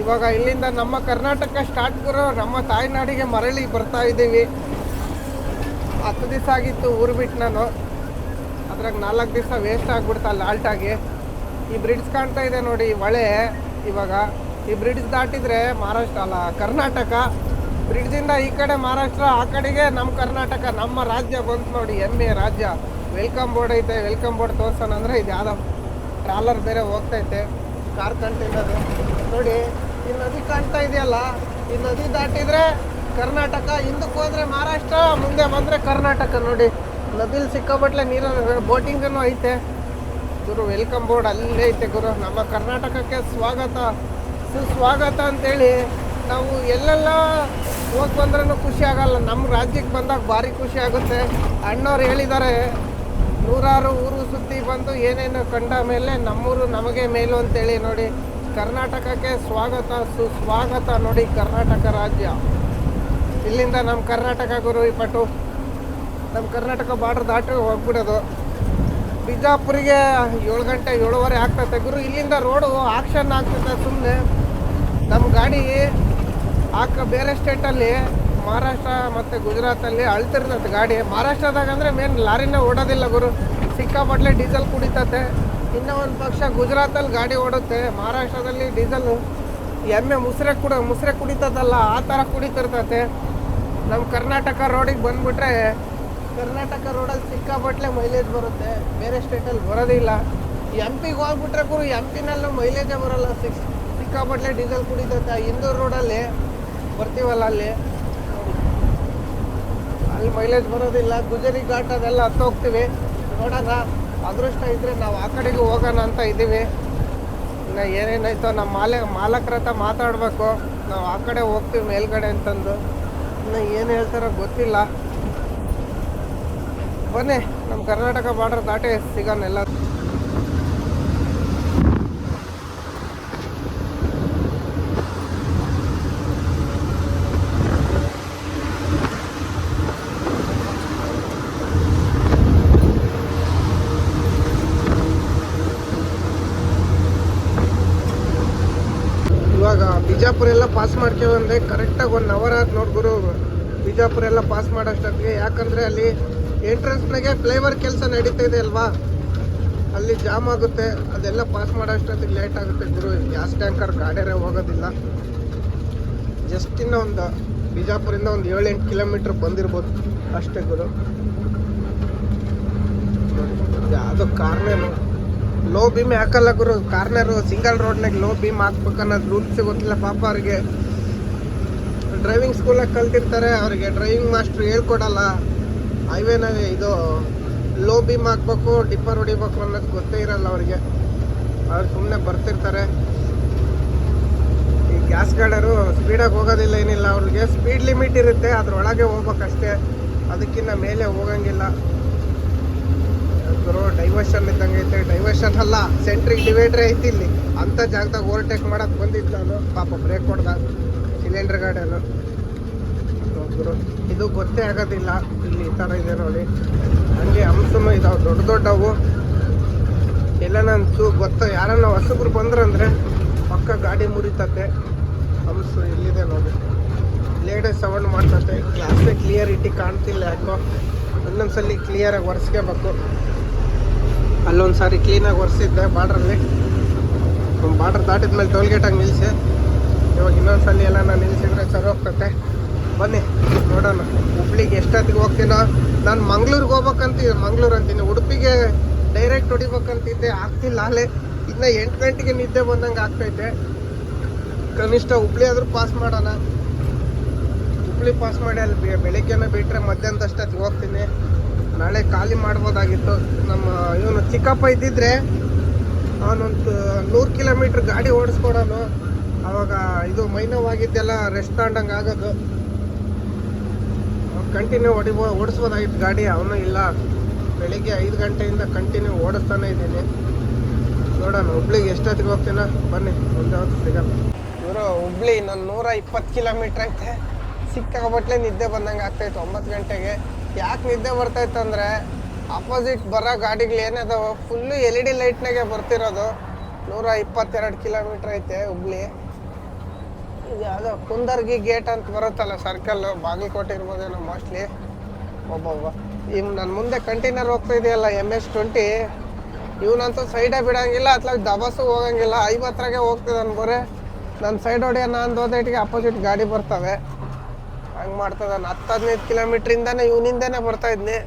ಇವಾಗ ಇಲ್ಲಿಂದ ನಮ್ಮ ಕರ್ನಾಟಕ ಸ್ಟಾರ್ಟ್ ಗುರು. ನಮ್ಮ ತಾಯ್ನಾಡಿಗೆ ಮರಳಿ ಬರ್ತಾ ಇದ್ದೀವಿ. 10 ದಿವಸ ಆಗಿತ್ತು ಊರು ಬಿಟ್ಟು ನಾನು. ಅದ್ರಾಗ 4 ದಿವಸ ವೇಸ್ಟ್ ಆಗ್ಬಿಡ್ತಾ ಅಲ್ಲಿ ಆಲ್ಟಾಗಿ. ಈ ಬ್ರಿಡ್ಜ್ ಕಾಣ್ತಾ ಇದೆ ನೋಡಿ, ಹೊಳೆ. ಇವಾಗ ಈ ಬ್ರಿಡ್ಜ್ ದಾಟಿದರೆ ಮಹಾರಾಷ್ಟ್ರ ಅಲ್ಲ ಕರ್ನಾಟಕ. ಬ್ರಿಡ್ಜಿಂದ ಈ ಕಡೆ ಮಹಾರಾಷ್ಟ್ರ, ಆ ಕಡೆಗೆ ನಮ್ಮ ಕರ್ನಾಟಕ, ನಮ್ಮ ರಾಜ್ಯ ಬಂತು ನೋಡಿ. ಹೆಮ್ಮೆ ರಾಜ್ಯ. ವೆಲ್ಕಮ್ ಬೋರ್ಡ್ ಐತೆ. ವೆಲ್ಕಮ್ ಬೋರ್ಡ್ ತೋರ್ಸೋಣ ಅಂದರೆ ಇದು ಯಾವುದೋ ಟ್ರಾಲರ್ ಬೇರೆ ಹೋಗ್ತೈತೆ, ಕಾರ್ ಕಂಟೈನರು ನೋಡಿ. ಈ ನದಿ ಕಾಣ್ತಾ ಇದೆಯಲ್ಲ, ಈ ನದಿ ದಾಟಿದರೆ ಕರ್ನಾಟಕ, ಹಿಂದಕ್ಕೆ ಹೋದರೆ ಮಹಾರಾಷ್ಟ್ರ, ಮುಂದೆ ಬಂದರೆ ಕರ್ನಾಟಕ. ನೋಡಿ ನದಿಲಿ ಸಿಕ್ಕಾಬಟ್ಲೆ ನೀರು, ಬೋಟಿಂಗನ್ನು ಐತೆ ಗುರು. ವೆಲ್ಕಮ್ ಬೋರ್ಡ್ ಅಲ್ಲೇ ಐತೆ ಗುರು. ನಮ್ಮ ಕರ್ನಾಟಕಕ್ಕೆ ಸ್ವಾಗತ ಸುಸ್ವಾಗತ ಅಂತೇಳಿ ನಾವು ಎಲ್ಲೆಲ್ಲ ಹೋಗಿ ಬಂದ್ರೂ ಖುಷಿ ಆಗಲ್ಲ. ನಮ್ಮ ರಾಜ್ಯಕ್ಕೆ ಬಂದಾಗ ಭಾರಿ ಖುಷಿ ಆಗುತ್ತೆ. ಅಣ್ಣವ್ರು ಹೇಳಿದ್ದಾರೆ, 100 ಊರು ಸುತ್ತಿ ಬಂದು ಏನೇನು ಕಂಡ ಮೇಲೆ ನಮ್ಮೂರು ನಮಗೆ ಮೇಲು ಅಂತೇಳಿ. ನೋಡಿ ಕರ್ನಾಟಕಕ್ಕೆ ಸ್ವಾಗತ ಸುಸ್ವಾಗತ. ನೋಡಿ ಕರ್ನಾಟಕ ರಾಜ್ಯ, ಇಲ್ಲಿಂದ ನಮ್ಮ ಕರ್ನಾಟಕ ಗುರು. ಈ ಪಟ್ಟು ನಮ್ಮ ಕರ್ನಾಟಕ ಬಾರ್ಡ್ರ್ ದಾಟಿ ಹೋಗ್ಬಿಡೋದು. ಬಿಜಾಪುರಿಗೆ 7 ಗಂಟೆ 7:15 ಆಗ್ತೈತೆ ಗುರು. ಇಲ್ಲಿಂದ ರೋಡು ಆಕ್ಷನ್ ಆಗ್ತೈತೆ ಸುಮ್ಮನೆ. ನಮ್ಮ ಗಾಡಿ ಬೇರೆ ಸ್ಟೇಟಲ್ಲಿ, ಮಹಾರಾಷ್ಟ್ರ ಮತ್ತು ಗುಜರಾತಲ್ಲಿ ಅಳ್ತಿರ್ತೈತೆ ಗಾಡಿ. ಮಹಾರಾಷ್ಟ್ರದಾಗ ಅಂದರೆ ಮೇನ್ ಲಾರಿನೇ ಓಡೋದಿಲ್ಲ ಗುರು, ಸಿಕ್ಕಾಪಟ್ಲೆ ಡೀಸೆಲ್ ಕುಡಿತತೆ. ಇನ್ನೂ ಒಂದು ಪಕ್ಷ ಗುಜರಾತಲ್ಲಿ ಗಾಡಿ ಓಡುತ್ತೆ, ಮಹಾರಾಷ್ಟ್ರದಲ್ಲಿ ಡೀಸೆಲ್ಲು ಎಮ್ಮೆ ಮುಸ್ರೆ ಕುಡಿತದಲ್ಲ ಆ ಥರ ಕುಡಿತಿರ್ತತೆ. ನಮ್ಮ ಕರ್ನಾಟಕ ರೋಡಿಗೆ ಬಂದುಬಿಟ್ರೆ ಕರ್ನಾಟಕ ರೋಡಲ್ಲಿ ಸಿಕ್ಕಾಪಟ್ಲೆ ಮೈಲೇಜ್ ಬರುತ್ತೆ, ಬೇರೆ ಸ್ಟೇಟಲ್ಲಿ ಬರೋದಿಲ್ಲ. MP ಹೋಗ್ಬಿಟ್ರೆ ಗುರು, MP ನಲ್ಲೂ ಮೈಲೇಜೇ ಬರೋಲ್ಲ, ಸಿಕ್ಕಾಪಟ್ಲೆ ಡೀಸೆಲ್ ಕುಡಿತೈತೆ. ಇಂದೂರು ರೋಡಲ್ಲಿ ಬರ್ತೀವಲ್ಲ, ಅಲ್ಲಿ ಮೈಲೇಜ್ ಬರೋದಿಲ್ಲ. ಗುಜರಿ ಘಾಟ್ ಅದೆಲ್ಲ ಹತ್ತೋಗ್ತೀವಿ. ನೋಡೋಣ, ಅದೃಷ್ಟ ಇದ್ದರೆ ನಾವು ಆ ಕಡೆಗೂ ಹೋಗೋಣ ಅಂತ ಇದ್ದೀವಿ. ಇನ್ನು ಏನೇನಾಯ್ತೋ ನಮ್ಮ ಮಾಲಕರ ಹತ್ರ ಮಾತಾಡಬೇಕು. ನಾವು ಆ ಕಡೆ ಹೋಗ್ತೀವಿ ಮೇಲ್ಗಡೆ ಅಂತಂದು. ಇನ್ನು ಏನು ಹೇಳ್ತಾರೋ ಗೊತ್ತಿಲ್ಲ. ಬನ್ನಿ ನಮ್ಮ ಕರ್ನಾಟಕ ಬಾರ್ಡರ್ ದಾಟಿ ಸಿಗೋಣ ಎಲ್ಲ. ಇವಾಗ ಬಿಜಾಪುರ ಎಲ್ಲ ಪಾಸ್ ಮಾಡ್ಕೊಂಡ್ಬಂದೆ. ಕರೆಕ್ಟಾಗಿ 1 ಅವರ್ ಆಯ್ತು ನೋಡಿ ಗುರು ಬಿಜಾಪುರ ಎಲ್ಲ ಪಾಸ್ ಮಾಡೋಷ್ಟೊತ್ತಿಗೆ. ಯಾಕಂದರೆ ಅಲ್ಲಿ ಎಂಟ್ರೆನ್ಸ್ನಾಗೆ ಫ್ಲೈಓವರ್ ಕೆಲಸ ನಡೀತಾ ಇದೆ ಅಲ್ವಾ, ಅಲ್ಲಿ ಜಾಮ್ ಆಗುತ್ತೆ. ಅದೆಲ್ಲ ಪಾಸ್ ಮಾಡೋಷ್ಟೊತ್ತಿಗೆ ಲೇಟ್ ಆಗುತ್ತೆ ಗುರು. ಗ್ಯಾಸ್ ಟ್ಯಾಂಕರ್ ಗಾಡಿಯರೇ ಹೋಗೋದಿಲ್ಲ. ಜಸ್ಟ್ ಇನ್ನೂ ಒಂದು ಬಿಜಾಪುರಿಂದ ಒಂದು 7-8 ಕಿಲೋಮೀಟ್ರ್ ಬಂದಿರ್ಬೋದು ಅಷ್ಟೇ ಗುರು. ಯಾವುದೋ ಕಾರ್ನೇನು ಲೋ ಬೀಮ್ ಹಾಕಲ್ಲ ಗುರು. ಕಾರ್ನರು ಸಿಂಗಲ್ ರೋಡ್ನಾಗ ಲೋ ಬೀಮ್ ಹಾಕ್ಬೇಕನ್ನೋದು ರೂಲ್ಸ್ ಗೊತ್ತಿಲ್ಲ ಪಾಪ ಅವ್ರಿಗೆ. ಡ್ರೈವಿಂಗ್ ಸ್ಕೂಲಾಗ ಕಲ್ತಿರ್ತಾರೆ, ಅವ್ರಿಗೆ ಡ್ರೈವಿಂಗ್ ಮಾಸ್ಟ್ರು ಹೇಳ್ಕೊಡಲ್ಲ. ಹೈವೇನಾಗ ಇದು ಲೋ ಬೀಮ್ ಹಾಕ್ಬೇಕು, ಡಿಪ್ಪರ್ ಹೊಡಿಬೇಕು ಅನ್ನೋದು ಗೊತ್ತೇ ಇರಲ್ಲ ಅವ್ರಿಗೆ. ಅವ್ರು ಸುಮ್ಮನೆ ಬರ್ತಿರ್ತಾರೆ. ಈ ಗ್ಯಾಸ್ ಗಾಡರು ಸ್ಪೀಡಾಗಿ ಹೋಗೋದಿಲ್ಲ, ಏನಿಲ್ಲ. ಅವ್ರಿಗೆ ಸ್ಪೀಡ್ ಲಿಮಿಟ್ ಇರುತ್ತೆ, ಅದ್ರೊಳಗೆ ಹೋಗ್ಬೇಕಷ್ಟೇ, ಅದಕ್ಕಿಂತ ಮೇಲೆ ಹೋಗಂಗಿಲ್ಲ ಗುರು. ಡೈವರ್ಷನ್ ಇದ್ದಂಗೆ ಐತೆ. ಡೈವರ್ಷನ್ ಅಲ್ಲ, ಸೆಂಟ್ರಿಗೆ ಡಿವೈಡ್ರೇ ಐತಿ ಇಲ್ಲಿ. ಅಂಥ ಜಾಗದಾಗ ಓವರ್ಟೇಕ್ ಮಾಡೋಕೆ ಬಂದಿದ್ದು ನಾನು. ಪಾಪ ಬ್ರೇಕ್ ಹೊಡೆದ ಸಿಲಿಂಡರ್ ಗಾಡಿಯನ್ನು ಗುರು. ಇದು ಗೊತ್ತೇ ಆಗೋದಿಲ್ಲ ಇಲ್ಲಿ. ಈ ಥರ ಇದೆ ನೋಡಿ. ಹಂಗೆ ಹಂಸನು ಇದಾವೆ ದೊಡ್ಡ ದೊಡ್ಡವು. ಎಲ್ಲ ನಾನು ಗೊತ್ತ ಯಾರನ್ನ ಹೊಸಬ್ರು ಬಂದ್ರಂದ್ರೆ ಪಕ್ಕ ಗಾಡಿ ಮುರಿತತೆ. ಹಂಸು ಇಲ್ಲಿದೆ ನೋಡಿ. ಲೇಡೇ ಸೌಂಡ್ ಮಾಡ್ತತೆ. ಗ್ಲಾಸೇ ಕ್ಲಿಯರಿಟಿ ಕಾಣ್ತಿಲ್ಲ ಯಾಕೋ. ಇನ್ನೊಂದ್ಸಲಿ ಕ್ಲಿಯರಾಗಿ ಒರೆಸ್ಕೋಬೇಕು. ಅಲ್ಲೊಂದು ಸಾರಿ ಕ್ಲೀನಾಗಿ ಒರೆಸಿದ್ದೆ ಬಾರ್ಡ್ರಲ್ಲಿ. ಬಾರ್ಡ್ರ್ ದಾಟಿದ್ಮೇಲೆ ಟೋಲ್ಗೇಟಾಗಿ ನಿಲ್ಲಿಸಿ. ಇವಾಗ ಇನ್ನೊಂದ್ಸಲಿ ಎಲ್ಲ ನಾನು ನಿಲ್ಲಿಸಿದ್ರೆ ಸರಿ ಹೋಗ್ತತೆ. ಬನ್ನಿ ನೋಡೋಣ ಹುಬ್ಳಿಗೆ ಎಷ್ಟೊತ್ತಿಗೆ ಹೋಗ್ತೀನೋ. ನಾನು ಮಂಗ್ಳೂರಿಗೆ ಹೋಗ್ಬೇಕಂತಿದ್ದೆ. ಮಂಗ್ಳೂರು ಅಂತೀನಿ, ಉಡುಪಿಗೆ ಡೈರೆಕ್ಟ್ ಹೊಡಿಬೇಕಂತಿದ್ದೆ. ಆಗ್ತಿಲ್ಲ. ಅಲ್ಲೇ ಇನ್ನು 8 ಗಂಟೆಗೆ ನಿದ್ದೆ ಬಂದಂಗೆ ಆಗ್ತೈತೆ. ಕನಿಷ್ಠ ಹುಬ್ಳಿ ಆದರೂ ಪಾಸ್ ಮಾಡೋಣ. ಹುಬ್ಳಿ ಪಾಸ್ ಮಾಡಿ ಅಲ್ಲಿ ಬೆಳಿಗ್ಗೆನೇ ಬಿಟ್ಟರೆ ಮಧ್ಯಾಹ್ನದಷ್ಟೊತ್ತಿಗೆ ಹೋಗ್ತೀನಿ. ನಾಳೆ ಖಾಲಿ ಮಾಡ್ಬೋದಾಗಿತ್ತು. ನಮ್ಮ ಇವನು ಚಿಕ್ಕಪ್ಪ ಇದ್ದಿದ್ರೆ ಅವನೊಂದು 100 ಕಿಲೋಮೀಟ್ರ್ ಗಾಡಿ ಓಡಿಸ್ಕೊಡೋನು. ಆವಾಗ ಇದು ಮೈನವಾಗಿದ್ದೆಲ್ಲ ರೆಸ್ಟ್ ತಗೊಂಡಂಗೆ ಆಗೋದು. ಕಂಟಿನ್ಯೂ ಓಡಿಸ್ಬೋದಾಗಿತ್ತು ಗಾಡಿ. ಅವನು ಇಲ್ಲ. ಬೆಳಿಗ್ಗೆ 5 ಗಂಟೆಯಿಂದ ಕಂಟಿನ್ಯೂ ಓಡಿಸ್ತಾನೆ ಇದ್ದೀನಿ. ನೋಡೋಣ ಹುಬ್ಳಿಗೆ ಎಷ್ಟೊತ್ತಿಗೆ ಹೋಗ್ತೀನೋ. ಬನ್ನಿ ಒಂದೇ ಹೊತ್ತು ಸಿಗೋಣ. ಇವರು ಹುಬ್ಳಿ ಇನ್ನೊಂದು 120 ಕಿಲೋಮೀಟ್ರ್ ಐತೆ. ಸಿಕ್ಕಾಗಬಟ್ಲೆ ನಿದ್ದೆ ಬಂದಂಗೆ ಆಗ್ತಾಯಿತ್ತು 9 ಗಂಟೆಗೆ. ಯಾಕೆ ನಿದ್ದೆ ಬರ್ತಾಯಿತ್ತು ಅಂದರೆ ಆಪೋಸಿಟ್ ಬರೋ ಗಾಡಿಗಳು ಏನಿದಾವೆ ಫುಲ್ಲು LED ಲೈಟ್ನಾಗೆ ಬರ್ತಿರೋದು. 122 ಕಿಲೋಮೀಟ್ರ್ ಐತೆ ಹುಬ್ಳಿ. ಇದು ಯಾವುದೋ ಕುಂದರ್ಗಿ ಗೇಟ್ ಅಂತ ಬರುತ್ತಲ್ಲ ಸರ್ಕಲ್ಲು, ಬಾಗಲಕೋಟೆ ಇರ್ಬೋದೇನೋ ಮೋಸ್ಟ್ಲಿ. ಒಬ್ಬೊಬ್ಬ ಇವ್ ನನ್ನ ಮುಂದೆ ಕಂಟೈನರ್ ಹೋಗ್ತಾ ಇದೆಯಲ್ಲ MS-20, ಇವನಂತೂ ಸೈಡೇ ಬಿಡೋಂಗಿಲ್ಲ. ಅತ್ಲಾಗ ದಬಸು ಹೋಗಂಗಿಲ್ಲ. 50ರಾಗೆ ಹೋಗ್ತಿದ್ದಾನೆ ಬರೇ. ನನ್ನ ಸೈಡ್ ಹೊಡೆಯೋಣ ಅಂದೋದೈಟಿಗೆ ಅಪೋಸಿಟ್ ಗಾಡಿ ಬರ್ತವೆ. ಹಂಗೆ ಮಾಡ್ತದಾನೆ. 10-15 ಕಿಲೋಮೀಟ್ರಿಂದಾನೆ ಇವನಿಂದನೇ ಬರ್ತಾಯಿದ್ನಿ.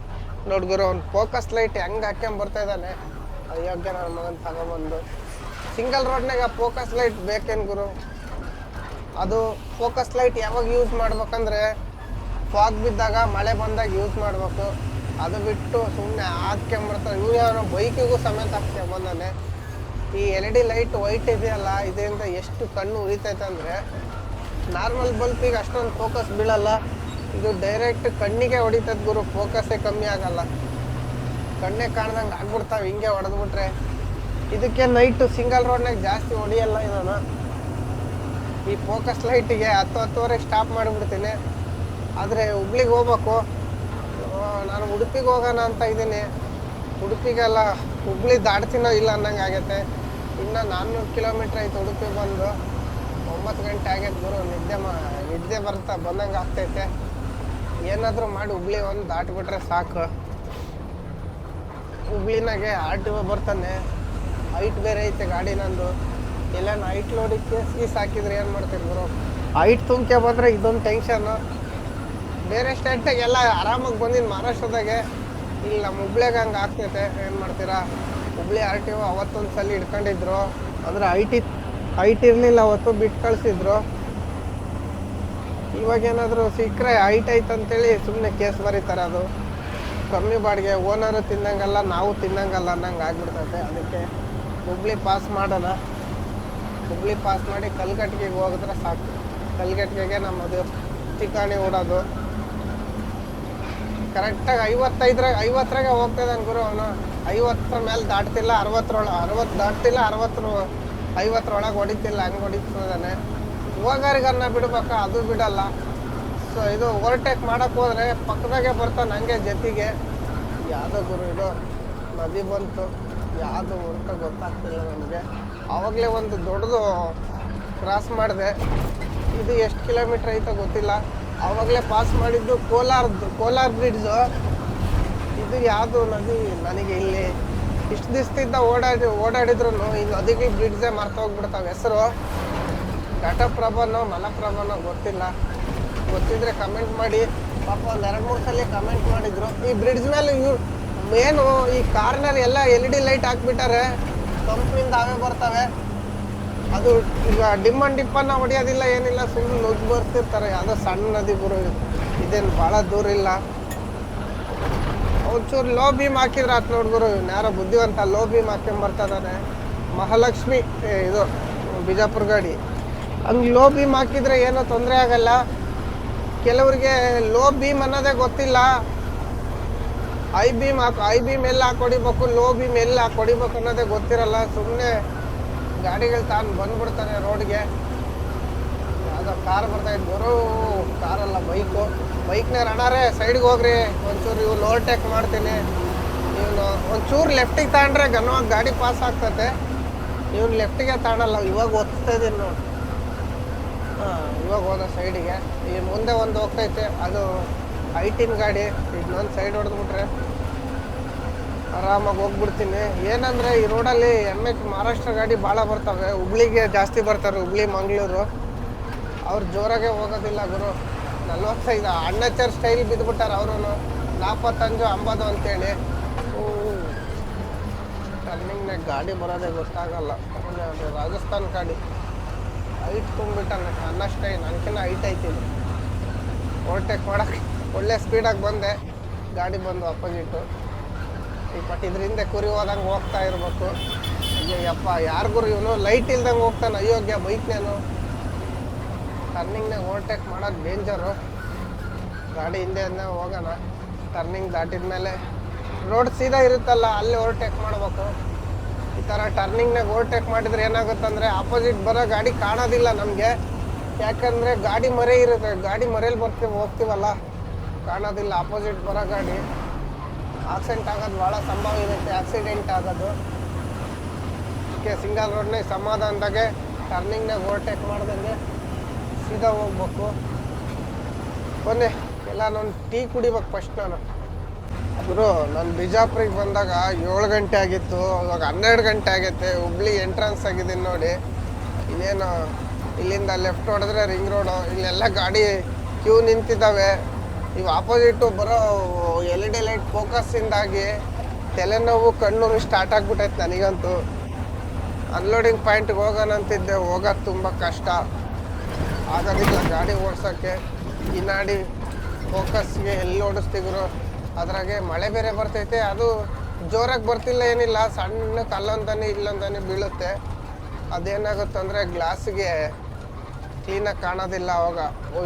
ನೋಡ್ಗುರು ಅವ್ನು ಫೋಕಸ್ ಲೈಟ್ ಹೆಂಗೆ ಹಾಕ್ಯಂಬ ಬರ್ತಾಯಿದ್ದಾನೆ. ಅಯೋಗ್ಯ ನನ್ನ ಮಗನ ತಗೊಬಂದು. ಸಿಂಗಲ್ ರೋಡ್ನಾಗ ಫೋಕಸ್ ಲೈಟ್ ಬೇಕೇನು ಗುರು? ಅದು ಫೋಕಸ್ ಲೈಟ್ ಯಾವಾಗ ಯೂಸ್ ಮಾಡ್ಬೇಕಂದ್ರೆ ಫಾಗ್ ಬಿದ್ದಾಗ, ಮಳೆ ಬಂದಾಗ ಯೂಸ್ ಮಾಡಬೇಕು. ಅದು ಬಿಟ್ಟು ಸುಮ್ಮನೆ ಹಾಕ್ಯಂಬರ್ತಾರೆ. ಇವು ಯಾರೋ ಬೈಕಿಗೂ ಸಮೇತ ಹಾಕ್ಯಂಬಂದಾನೆ. ಈ LED ಲೈಟ್ ವೈಟ್ ಇದೆಯಲ್ಲ, ಇದರಿಂದ ಎಷ್ಟು ಕಣ್ಣು ಉರಿತೈತೆ ಅಂದರೆ, ನಾರ್ಮಲ್ ಬಲ್ಪಿಗೆ ಅಷ್ಟೊಂದು ಫೋಕಸ್ ಬೀಳಲ್ಲ. ಇದು ಡೈರೆಕ್ಟ್ ಕಣ್ಣಿಗೆ ಹೊಡಿತದ ಗುರು. ಫೋಕಸ್ಸೇ ಕಮ್ಮಿ ಆಗಲ್ಲ. ಕಣ್ಣೇ ಕಾಣ್ದಂಗೆ ಆಗ್ಬಿಡ್ತಾವೆ ಹಿಂಗೆ ಹೊಡೆದ್ಬಿಟ್ರೆ. ಇದಕ್ಕೆ ನೈಟು ಸಿಂಗಲ್ ರೋಡ್ನಾಗ ಜಾಸ್ತಿ ಹೊಡಿಯಲ್ಲ ನಾನು. ಈ ಫೋಕಸ್ ಲೈಟಿಗೆ 10-10ವರೆಗೆ ಸ್ಟಾಪ್ ಮಾಡಿಬಿಡ್ತೀನಿ. ಆದರೆ ಹುಬ್ಳಿಗೆ ಹೋಗ್ಬೇಕು ನಾನು. ಉಡುಪಿಗೆ ಹೋಗೋಣ ಅಂತ ಇದ್ದೀನಿ. ಉಡುಪಿಗೆಲ್ಲ ಹುಬ್ಳಿ ದಾಟ್ತೀನೋ ಇಲ್ಲ ಅನ್ನಂಗೆ ಆಗೈತೆ. ಇನ್ನು 400 ಕಿಲೋಮೀಟ್ರ್ ಐತೆ ಉಡುಪಿಗೆ ಬಂದು. 9 ಗಂಟೆ ಆಗೈತೆ ಗುರು. ನಿದ್ದೆ ಬಂದಂಗೆ ಆಗ್ತೈತೆ. ಏನಾದರೂ ಮಾಡಿ ಹುಬ್ಳಿ ಒಂದು ದಾಟ್ಬಿಟ್ರೆ ಸಾಕು. ಹುಬ್ಳಿನಾಗೆ RTO ಬರ್ತಾನೆ. ಹೈಟ್ ಬೇರೆ ಐತೆ ಗಾಡಿ ನಂದು. ಎಲ್ಲ ಹೈಟ್ ಲೋಡಿಗೆ ಕೇಸ್ ಹಾಕಿದ್ರೆ ಏನು ಮಾಡ್ತೀರಿ ಗುರು? ಹೈಟ್ ತುಂಬ್ಕೆ ಬಂದರೆ ಇದೊಂದು ಟೆನ್ಷನ್ನು. ಬೇರೆ ಸ್ಟೇಟ್ನಾಗ ಎಲ್ಲ ಆರಾಮಾಗಿ ಬಂದಿದ್ದು ಮಹಾರಾಷ್ಟ್ರದಾಗೆ. ಇಲ್ಲಿ ನಮ್ಮ ಹುಬ್ಳಿಯಾಗ ಹಂಗೆ ಆಗ್ತೈತೆ. ಏನು ಮಾಡ್ತೀರಾ? ಹುಬ್ಳಿ RTO ಅವತ್ತೊಂದು ಸಲ ಹಿಡ್ಕೊಂಡಿದ್ರು. ಅಂದರೆ ಹೈಟ್ ಇರಲಿಲ್ಲ ಅವತ್ತು, ಬಿಟ್ಟು ಕಳಿಸಿದ್ರು. ಇವಾಗೇನಾದರೂ ಸಿಕ್ಕರೆ ಹೈಟ್ ಐತೆ ಅಂತೇಳಿ ಸುಮ್ಮನೆ ಕೇಸ್ ಬರೀತಾರೆ. ಅದು ಕಮ್ಮಿ ಬಾಡಿಗೆ, ಓನರು ತಿನ್ನಂಗಲ್ಲ, ನಾವು ತಿನ್ನಂಗಲ್ಲ ಅನ್ನಂಗೆ ಆಗ್ಬಿಡ್ತೈತೆ. ಅದಕ್ಕೆ ಹುಬ್ಳಿ ಪಾಸ್ ಮಾಡೋಣ. ಹುಬ್ಳಿ ಪಾಸ್ ಮಾಡಿ ಕಲ್ಗಟ್ಟಿಗೆಗೆ ಹೋಗಿದ್ರೆ ಸಾಕು. ಕಲ್ಗಟ್ಟಿಗೆಗೆ ನಮ್ಮದು ಚಿಕಾಣಿ ಓಡೋದು. ಕರೆಕ್ಟಾಗಿ 50ರಾಗೆ ಹೋಗ್ತಿದ್ದಾನೆ ಗುರು ಅವನು. 50 ಮೇಲೆ ದಾಟ್ತಿಲ್ಲ, 60 ದಾಟ್ತಿಲ್ಲ, 50ರೊಳಗೆ ಹೊಡಿತಿಲ್ಲ, ಹಂಗೆ ಹೊಡಿತಿದ್ದಾನೆ. ಹೋಗೋರಿಗನ್ನ ಬಿಡ್ಬೇಕಾ, ಅದು ಬಿಡಲ್ಲ. ಸೊ ಇದು ಓವರ್ಟೇಕ್ ಮಾಡೋಕ್ಕೆ ಹೋದರೆ ಪಕ್ಕದಾಗೆ ಬರ್ತಾನೆ ಹಂಗೆ ಜೊತೆಗೆ. ಯಾವುದೋ ಗುರು ಇದು ನದಿ ಬಂತು, ಯಾವುದು ಅಂತ ಗೊತ್ತಾಗ್ತಿಲ್ಲ ನನಗೆ. ಆವಾಗಲೇ ಒಂದು ದೊಡ್ಡದು ಕ್ರಾಸ್ ಮಾಡಿದೆ. ಇದು ಎಷ್ಟು ಕಿಲೋಮೀಟ್ರ್ ಐತೋ ಗೊತ್ತಿಲ್ಲ. ಆವಾಗಲೇ ಪಾಸ್ ಮಾಡಿದ್ದು ಕೋಲಾರ ಬ್ರಿಡ್ಜು. ಇದು ಯಾವುದು ನದಿ ನನಗೆ ಇಲ್ಲಿ ಇಷ್ಟು ದಿವಸದಿಂದ ಓಡಾಡಿದ್ರು ಈ ನದಿಗೆ ಬ್ರಿಡ್ಜೇ ಮರ್ತೋಗ್ಬಿಡ್ತಾವೆ ಹೆಸರು. ಘಟಪ್ರಭಾನೋ ಮಲಪ್ರಭಾನೋ ಗೊತ್ತಿಲ್ಲ. ಗೊತ್ತಿದ್ರೆ ಕಮೆಂಟ್ ಮಾಡಿ. ಪಾಪ ಒಂದು 2-3 ಸಲ ಕಮೆಂಟ್ ಮಾಡಿದ್ರು. ಈ ಬ್ರಿಡ್ಜ್ ಮೇಲೆ ಮೇನು ಈ ಕಾರ್ನರ್ ಎಲ್ಲ LED ಲೈಟ್ ಹಾಕ್ಬಿಟ್ಟಾರೆ. ಕಂಪ್ನಿಯಿಂದ ಅವೇ ಬರ್ತವೆ. ಅದು ಈಗ ಡಿಪ್ಪನ್ನ ಹೊಡೆಯೋದಿಲ್ಲ, ಏನಿಲ್ಲ, ಸುಮ್ಮನೆ ನುಗ್ಗಿ ಬರ್ತಿರ್ತಾರೆ. ಯಾವುದೋ ಸಣ್ಣ ನದಿ ಗುರು, ಇದೇನು ಭಾಳ ದೂರ ಇಲ್ಲ. ಒಂಚೂರು ಲೋ ಬೀಮ್ ಹಾಕಿದ್ರೆ ಆತು ನೋಡಿ ಗುರು. ಯಾರೋ ಬುದ್ಧಿವಂತ ಲೋ ಬೀಮ್ ಹಾಕ್ಕೊಂಬರ್ತಿದ್ದಾನೆ. ಮಹಾಲಕ್ಷ್ಮಿ ಇದು ಬಿಜಾಪುರ ಗಾಡಿ. ಹಂಗೆ ಲೋ ಬೀಮ್ ಹಾಕಿದ್ರೆ ಏನೋ ತೊಂದರೆ ಆಗಲ್ಲ. ಕೆಲವ್ರಿಗೆ ಲೋ ಬೀಮ್ ಅನ್ನೋದೇ ಗೊತ್ತಿಲ್ಲ. ಐ ಬೀಮ್ ಎಲ್ಲ ಹಾಕೊಡಿಬೇಕು, ಲೋ ಬೀಮ್ ಎಲ್ಲ ಹಾಕೊಡಿಬೇಕು ಅನ್ನೋದೇ ಗೊತ್ತಿರಲ್ಲ. ಸುಮ್ಮನೆ ಗಾಡಿಗಳು ತಾನು ಬಂದ್ಬಿಡ್ತಾರೆ ರೋಡ್ಗೆ. ಯಾವುದೋ ಕಾರ್ ಬರ್ತಾಯಿದ್ದು ಗುರು, ಕಾರಲ್ಲ ಬೈಕ್ನೇ ಅಣ್ಣಾರೇ ಸೈಡ್ಗೆ ಹೋಗ್ರಿ, ಒಂಚೂರು ಇವ್ನು ಓವರ್ಟೇಕ್ ಮಾಡ್ತೀನಿ. ಇವನು ಒಂಚೂರು ಲೆಫ್ಟಿಗೆ ತಗೊಂಡ್ರೆ ಘನವಾಗಿ ಗಾಡಿ ಪಾಸ್ ಆಗ್ತತೆ. ಇವನು ಲೆಫ್ಟಿಗೆ ತಗೊಳಲ್ಲ. ಇವಾಗ ಓದ್ತಾ ಇದ್ದೀನಿ ನೋಡಿ. ಇವಾಗ ಹೋದ ಸೈಡಿಗೆ. ಈ ಮುಂದೆ ಒಂದು ಹೋಗ್ತೈತೆ, ಅದು 18 ಗಾಡಿ. ಇನ್ನೊಂದು ಸೈಡ್ ಹೊಡೆದ್ಬಿಟ್ರೆ ಆರಾಮಾಗಿ ಹೋಗ್ಬಿಡ್ತೀನಿ. ಏನಂದರೆ ಈ ರೋಡಲ್ಲಿ ಮಹಾರಾಷ್ಟ್ರ ಗಾಡಿ ಭಾಳ ಬರ್ತವೆ. ಹುಬ್ಳಿಗೆ ಜಾಸ್ತಿ ಬರ್ತಾರೆ, ಹುಬ್ಳಿ ಮಂಗಳೂರು. ಅವ್ರು ಜೋರಾಗೆ ಹೋಗೋದಿಲ್ಲ ಗುರು. 45 ಅಣ್ಣಚರ್ ಸ್ಟೈಲ್ ಬಿದ್ದುಬಿಟ್ಟಾರೆ ಅವರು. 45 50 ಅಂತೇಳಿ. ಟರ್ನಿಂಗ್ನಾಗ ಗಾಡಿ ಬರೋದೇ ಗೊತ್ತಾಗಲ್ಲ. ಅದು ರಾಜಸ್ಥಾನ್ ಗಾಡಿ ಹೈಟ್ ತುಂಬಿಟ್ಟಾನೆ. ಅನ್ನಷ್ಟೇ ನನಗಿನ್ನ ಹೈಟ್ ಐತಿಲ್ಲ. ಓವರ್ಟೇಕ್ ಮಾಡೋಕ್ಕೆ ಒಳ್ಳೆ ಸ್ಪೀಡಾಗಿ ಬಂದೆ. ಗಾಡಿ ಬಂದು ಅಪೋಸಿಟು. ಬಟ್ ಇದರಿಂದ ಕುರಿ ಹೋದಂಗೆ ಹೋಗ್ತಾ ಇರ್ಬೇಕು. ಅಯ್ಯಪ್ಪ ಯಾರು ಗುರು ಇವನು ಲೈಟ್ ಇಲ್ದಂಗೆ ಹೋಗ್ತಾನೆ ಅಯೋಗ್ಯ ಬೈಕ್ನೇನು. ಟರ್ನಿಂಗ್ನಾಗ ಓವರ್ಟೇಕ್ ಮಾಡೋದು ಡೇಂಜರು. ಗಾಡಿ ಹಿಂದೆ ಹೋಗೋಣ. ಟರ್ನಿಂಗ್ ದಾಟಿದ ಮೇಲೆ ರೋಡ್ ಸೀದಾ ಇರುತ್ತಲ್ಲ, ಅಲ್ಲಿ ಓವರ್ಟೇಕ್ ಮಾಡ್ಬೇಕು. ಈ ಥರ ಟರ್ನಿಂಗ್ನಾಗ ಓವರ್ಟೇಕ್ ಮಾಡಿದ್ರೆ ಏನಾಗುತ್ತಂದರೆ ಆಪೋಸಿಟ್ ಬರೋ ಗಾಡಿ ಕಾಣೋದಿಲ್ಲ ನಮಗೆ. ಯಾಕಂದರೆ ಗಾಡಿ ಮರೆ ಇರುತ್ತೆ. ಗಾಡಿ ಮರೆಯಲ್ಲಿ ಹೋಗ್ತೀವಲ್ಲ, ಕಾಣೋದಿಲ್ಲ ಆಪೋಸಿಟ್ ಬರೋ ಗಾಡಿ. ಆಕ್ಸಿಡೆಂಟ್ ಆಗೋದು ಭಾಳ ಸಂಭವ ಇರುತ್ತೆ. ಆಕ್ಸಿಡೆಂಟ್ ಆಗೋದು ಅದಕ್ಕೆ ಸಿಂಗಲ್ ರೋಡ್ನಾಗ ಸಮಾಧಾನದಾಗೆ ಟರ್ನಿಂಗ್ನಾಗ ಓವರ್ಟೇಕ್ ಮಾಡ್ದಂಗೆ ಸೀದಾ ಹೋಗ್ಬೇಕು. ಬನ್ನಿ ಎಲ್ಲ ನಾನು ಟೀ ಕುಡಿಬೇಕು ಫಸ್ಟ್. ನಾನು ಬಿಜಾಪುರಿಗೆ ಬಂದಾಗ 7 ಗಂಟೆ ಆಗಿತ್ತು. ಇವಾಗ 12 ಗಂಟೆ ಆಗೈತೆ. ಹುಬ್ಳಿ ಎಂಟ್ರೆನ್ಸ್ ಆಗಿದ್ದೀನಿ ನೋಡಿ. ಇನ್ನೇನು ಇಲ್ಲಿಂದ ಲೆಫ್ಟ್ ಹೊಡೆದ್ರೆ ರಿಂಗ್ ರೋಡು. ಇಲ್ಲೆಲ್ಲ ಗಾಡಿ ಕ್ಯೂ ನಿಂತಿದ್ದಾವೆ. ಇವು ಆಪೋಸಿಟು ಬರೋ LED ಲೈಟ್ ಫೋಕಸ್ಸಿಂದಾಗಿ ತಲೆನೋವು ಕಣ್ಣು ಸ್ಟಾರ್ಟ್ ಆಗಿಬಿಟ್ಟೈತೆ ನನಗಂತೂ. ಅನ್ಲೋಡಿಂಗ್ ಪಾಯಿಂಟ್ಗೆ ಹೋಗೋಣ ಅಂತಿದ್ದೆ, ಹೋಗೋದು ತುಂಬ ಕಷ್ಟ ಆಗೋದಿಲ್ಲ ಗಾಡಿ ಓಡ್ಸೋಕ್ಕೆ. ಈ ನಾಡಿ ಫೋಕಸ್ಗೆ ಎಲ್ಲಿ ಓಡಿಸ್ತಿದ್ರು. ಅದ್ರಾಗೆ ಮಳೆ ಬೇರೆ ಬರ್ತೈತೆ. ಅದು ಜೋರಾಗಿ ಬರ್ತಿಲ್ಲ, ಏನಿಲ್ಲ, ಸಣ್ಣ ಕಲ್ಲೊಂದನೇ ಇಲ್ಲೊಂದನೇ ಬೀಳುತ್ತೆ. ಅದೇನಾಗುತ್ತಂದರೆ ಗ್ಲಾಸಿಗೆ ಕ್ಲೀನಾಗಿ ಕಾಣೋದಿಲ್ಲ. ಅವಾಗ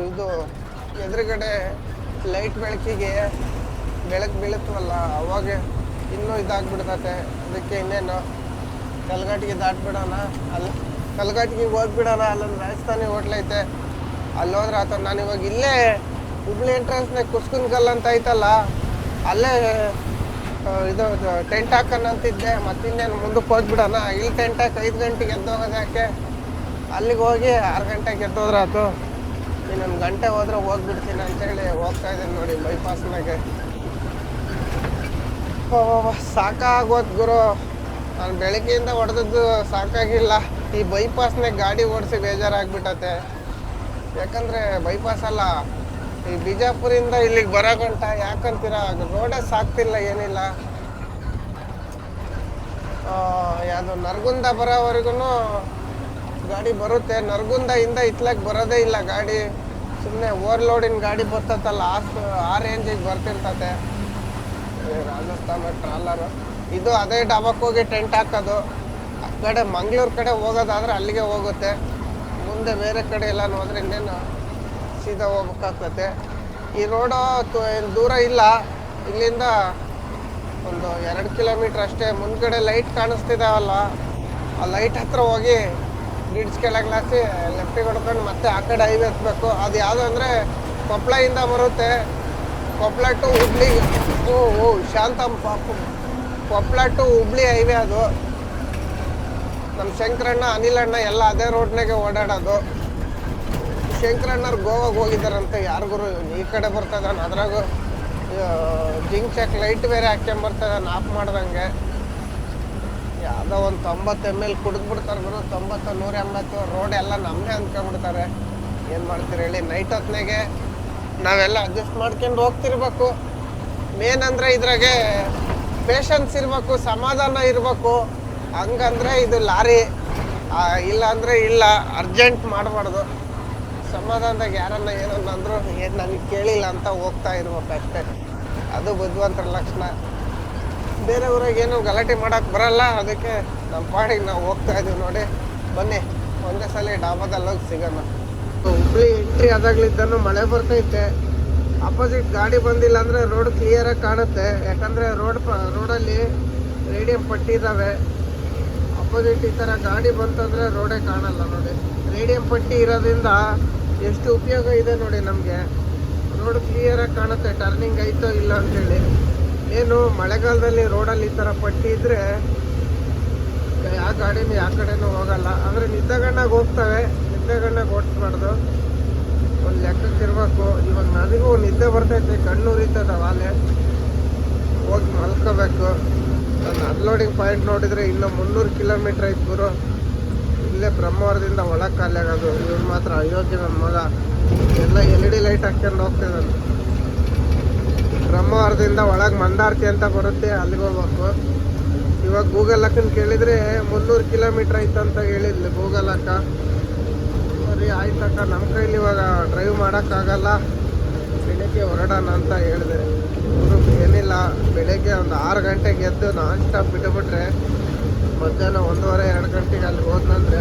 ಇದು ಎದುರುಗಡೆ ಲೈಟ್ ಬೆಳಕಿಗೆ ಬೆಳಕು ಬೀಳುತ್ತವಲ್ಲ, ಅವಾಗ ಇನ್ನೂ ಇದಾಗ್ಬಿಡ್ತತೆ. ಅದಕ್ಕೆ ಇನ್ನೇನು ಕಲ್ಗಟ್ಟಿಗೆ ದಾಟ್ಬಿಡೋಣ. ಅಲ್ಲಿ ಕಲ್ಗಟ್ಟಿಗೆ ಹೋಗ್ಬಿಡೋಣ. ಅಲ್ಲೊಂದು ರಾಜಸ್ಥಾನಿ ಹೋಟ್ಲೈತೆ, ಅಲ್ಲಿ ಹೋದ್ರೆ ಆತ. ನಾನು ಇವಾಗ ಇಲ್ಲೇ ಹುಬ್ಳಿ ಎಂಟ್ರೆನ್ಸ್ನಾಗ ಕುಸ್ಕುನ್ಕಲ್ ಅಂತ ಐತಲ್ಲ, ಅಲ್ಲೇ ಇದು ಟೆಂಟ್ ಹಾಕೋಣಂತಿದ್ದೆ. ಮತ್ತಿನ್ನೇನು ಮುಂದಕ್ಕೆ ಹೋಗ್ಬಿಡೋಣ. ಇಲ್ಲಿ ಟೆಂಟ್ ಹಾಕಿ 5 ಗಂಟೆಗೆ ಎದ್ದೋಗೋದು ಯಾಕೆ? ಅಲ್ಲಿಗೆ ಹೋಗಿ 6 ಗಂಟೆಗೆ ಎದ್ದೋದ್ರೆ ಆಯ್ತು. ಇನ್ನೊಂದು ಗಂಟೆ ಹೋದ್ರೆ ಹೋಗ್ಬಿಡ್ತೀನಿ ಅಂತೇಳಿ ಹೋಗ್ತಾ ಇದ್ದೀನಿ ನೋಡಿ ಬೈಪಾಸ್ನಾಗೆ. ಸಾಕಾಗೋದು ಗುರು. ನಾನು ಬೆಳಗ್ಗೆಯಿಂದ ಹೊಡೆದದ್ದು ಸಾಕಾಗಿಲ್ಲ. ಈ ಬೈಪಾಸ್ನಾಗ ಗಾಡಿ ಓಡಿಸಿ ಬೇಜಾರಾಗ್ಬಿಟ್ಟತೆ. ಯಾಕಂದರೆ ಬೈಪಾಸ್ ಅಲ್ಲ, ಈ ಬಿಜಾಪುರಿಂದ ಇಲ್ಲಿಗೆ ಬರೋ ಗಂಟ ಯಾಕಂತೀರ ರೋಡೇ ಸಾಕ್ತಿಲ್ಲ, ಏನಿಲ್ಲ. ಯಾವುದು ನರಗುಂದ ಬರೋವರೆಗೂ ಗಾಡಿ ಬರುತ್ತೆ. ನರಗುಂದಿಂದ ಇತ್ಲಾಗ ಬರೋದೇ ಇಲ್ಲ ಗಾಡಿ. ಸುಮ್ಮನೆ ಓವರ್ಲೋಡಿನ ಗಾಡಿ ಬರ್ತತಲ್ಲ, ಆ ರೇಂಜಿಗೆ ಬರ್ತಿರ್ತತೆ. ರಾಜಸ್ಥಾನ ಟ್ರಾಲರು ಇದು. ಅದೇ ಡಾಬಕ್ಕೆ ಹೋಗಿ ಟೆಂಟ್ ಹಾಕೋದು. ಕಡೆ ಮಂಗಳೂರು ಕಡೆ ಹೋಗೋದಾದ್ರೆ ಅಲ್ಲಿಗೆ ಹೋಗುತ್ತೆ. ಮುಂದೆ ಬೇರೆ ಕಡೆ ಎಲ್ಲ ಹೋದ್ರೆ ಇನ್ನೇನು ಸೀದಾ ಹೋಗ್ಬೇಕಾಗ್ತದೆ. ಈ ರೋಡು ಏನು ದೂರ ಇಲ್ಲ, ಇಲ್ಲಿಂದ ಒಂದು 2 ಕಿಲೋಮೀಟ್ರ್ ಅಷ್ಟೇ. ಮುಂದ್ಗಡೆ ಲೈಟ್ ಕಾಣಿಸ್ತಿದಾವಲ್ಲ, ಆ ಲೈಟ್ ಹತ್ರ ಹೋಗಿ ಬ್ರಿಡ್ಜ್ ಕೆಳಗ್ಲಾಸಿ ಲೆಫ್ಟಿಗೆ ಹೊಡ್ಕೊಂಡು ಮತ್ತೆ ಆ ಕಡೆ ಹೈವೇ ಹತ್ಬೇಕು. ಅದು ಯಾವುದು ಅಂದರೆ ಕೊಪ್ಪಳದಿಂದ ಬರುತ್ತೆ, ಕೊಪ್ಪಳ ಟು ಹುಬ್ಳಿ. ಶಾಂತಮ್ ಪಾಪು, ಕೊಪ್ಪಳ ಟು ಹುಬ್ಳಿ ಹೈವೇ ಅದು. ನಮ್ಮ ಶಂಕರಣ್ಣ ಅನಿಲಣ್ಣ ಎಲ್ಲ ಅದೇ ರೋಡ್ನಾಗೆ ಓಡಾಡೋದು. ಶಂಕರಣ್ಣವ್ರು ಗೋವಾಗೆ ಹೋಗಿದ್ದಾರಂತೆ. ಯಾರಿಗೂ ಈ ಕಡೆ ಬರ್ತದಾನ, ಅದ್ರಾಗೂ ಜಿಂಕ್ ಚೆಕ್ ಲೈಟ್ ಬೇರೆ ಹಾಕ್ಕೊಂಬರ್ತದಾನ ಆಫ್ ಮಾಡ್ದಂಗೆ. ಯಾವುದೋ ಒಂದು 90 ml ಕುಡಿದ್ಬಿಡ್ತಾರೆ ಗುರು. 90 180 ರೋಡ್ ಎಲ್ಲ ನಮ್ಮನ್ನೇ ಅಂದ್ಕೊಂಡ್ಬಿಡ್ತಾರೆ. ಏನು ಮಾಡ್ತೀರಿ ಹೇಳಿ, ನೈಟ್ ಹೊತ್ನಾಗೆ ನಾವೆಲ್ಲ ಅಡ್ಜಸ್ಟ್ ಮಾಡ್ಕೊಂಡು ಹೋಗ್ತಿರ್ಬೇಕು. ಮೇನ್ ಅಂದರೆ ಇದ್ರಾಗೆ ಪೇಷನ್ಸ್ ಇರಬೇಕು, ಸಮಾಧಾನ ಇರಬೇಕು. ಹಂಗಂದ್ರೆ ಇದು ಲಾರಿ, ಇಲ್ಲ ಅಂದರೆ ಇಲ್ಲ, ಅರ್ಜೆಂಟ್ ಮಾಡಬಾರ್ದು. ಸಮಾಧಾನದಾಗ ಯಾರನ್ನ ಏನನ್ನ ಅಂದರು ಏನು ನನಗೆ ಕೇಳಿಲ್ಲ ಅಂತ ಹೋಗ್ತಾ ಇರ್ಬೇಕು ಅಷ್ಟೇ. ಅದು ಬುದ್ಧಿವಂತರ ಲಕ್ಷಣ. ಬೇರೆ ಊರಾಗ ಏನೋ ಗಲಾಟೆ ಮಾಡೋಕ್ಕೆ ಬರಲ್ಲ, ಅದಕ್ಕೆ ನಮ್ಮ ಪಾಡಿಗೆ ನಾವು ಹೋಗ್ತಾ ಇದ್ದೀವಿ. ನೋಡಿ ಬನ್ನಿ, ಒಂದೇ ಸಲ ಡಾಬಾದಲ್ಲಿ ಹೋಗಿ ಸಿಗೋಣ. ಹುಬ್ಳಿ ಎಂಟ್ರಿ ಆದಾಗ್ಲಿದ್ದಾನು ಮಳೆ ಬರ್ತೈತೆ. ಅಪೋಸಿಟ್ ಗಾಡಿ ಬಂದಿಲ್ಲ ಅಂದರೆ ರೋಡ್ ಕ್ಲಿಯರಾಗಿ ಕಾಣುತ್ತೆ. ಯಾಕಂದರೆ ರೋಡಲ್ಲಿ ರೇಡಿಯಂ ಪಟ್ಟಿ ಇದ್ದಾವೆ. ಅಪೋಸಿಟ್ ಈ ಥರ ಗಾಡಿ ಬಂತಂದರೆ ರೋಡೇ ಕಾಣಲ್ಲ. ನೋಡಿ ರೇಡಿಯಂ ಪಟ್ಟಿ ಇರೋದ್ರಿಂದ ಎಷ್ಟು ಉಪಯೋಗ ಇದೆ ನೋಡಿ ನಮಗೆ. ರೋಡ್ ಕ್ಲಿಯರಾಗಿ ಕಾಣುತ್ತೆ, ಟರ್ನಿಂಗ್ ಐತೋ ಇಲ್ಲ ಅಂತೇಳಿ. ಏನು ಮಳೆಗಾಲದಲ್ಲಿ ರೋಡಲ್ಲಿ ಈ ಥರ ಪಟ್ಟಿ ಇದ್ದರೆ ಯಾವ ಗಾಡಿನೂ ಯಾವ ಕಡೆನೂ ಹೋಗಲ್ಲ. ಅಂದರೆ ನಿದ್ದೆಗಣ್ಣಾಗ ಹೋಗ್ತವೆ, ನಿದ್ದೆಗಣ್ಣಾಗ ಓಡಿಸ್ಬಾರ್ದು, ಒಂದು ಲೆಕ್ಕಕ್ಕೆ ಇರಬೇಕು. ಇವಾಗ ನನಗೂ ನಿದ್ದೆ ಬರ್ತೈತೆ, ಕಣ್ಣು ಉರಿತದ, ವಾಲೆ ಹೋಗಿ ಮಲ್ಕೋಬೇಕು. ನಾನು ಅನ್ಲೋಡಿಂಗ್ ಪಾಯಿಂಟ್ ನೋಡಿದರೆ ಇನ್ನೂ 300 ಕಿಲೋಮೀಟ್ರ್ ಐತೆ ಗುರು. ಇಲ್ಲೇ ಬ್ರಹ್ಮವರದಿಂದ ಒಳಗೆ ಖಾಲಿ ಆಗೋದು. ಇವ್ರು ಮಾತ್ರ ಅಯೋಗ್ಯ ನನ್ನ ಮಗ, ಎಲ್ಲ LED ಲೈಟ್ ಹಾಕ್ಕೊಂಡು ಹೋಗ್ತಿದ್ದಾನೆ. ಬ್ರಹ್ಮವರದಿಂದ ಒಳಗೆ ಮಂದಾರ್ತಿ ಅಂತ ಬರುತ್ತೆ, ಅಲ್ಲಿಗೆ ಹೋಗ್ಬೇಕು. ಇವಾಗ ಗೂಗಲ್ ಅಕ್ಕನ ಕೇಳಿದರೆ 300 ಕಿಲೋಮೀಟ್ರ್ ಐತಂತ ಹೇಳಿದ್ಲು ಗೂಗಲ್ ಅಕ್ಕ. ಸರಿ ಆಯ್ತಕ್ಕ, ನಮ್ಮ ಕೈಲಿ ಇವಾಗ ಡ್ರೈವ್ ಮಾಡೋಕ್ಕಾಗಲ್ಲ, ಬೆಳಗ್ಗೆ ಹೊರಡೋಣ ಅಂತ ಹೇಳಿದೆ. ಏನಿಲ್ಲ, ಬೆಳಗ್ಗೆ ಒಂದು 6 ಗಂಟೆಗೆ ಎದ್ದು ನಾನ್ ಸ್ಟಾಪ್ ಬಿಟ್ಟುಬಿಟ್ರೆ ಮಧ್ಯಾಹ್ನ 1:30-2 ಗಂಟೆಗೆ ಅಲ್ಲಿ ಹೋದ್ನಂದರೆ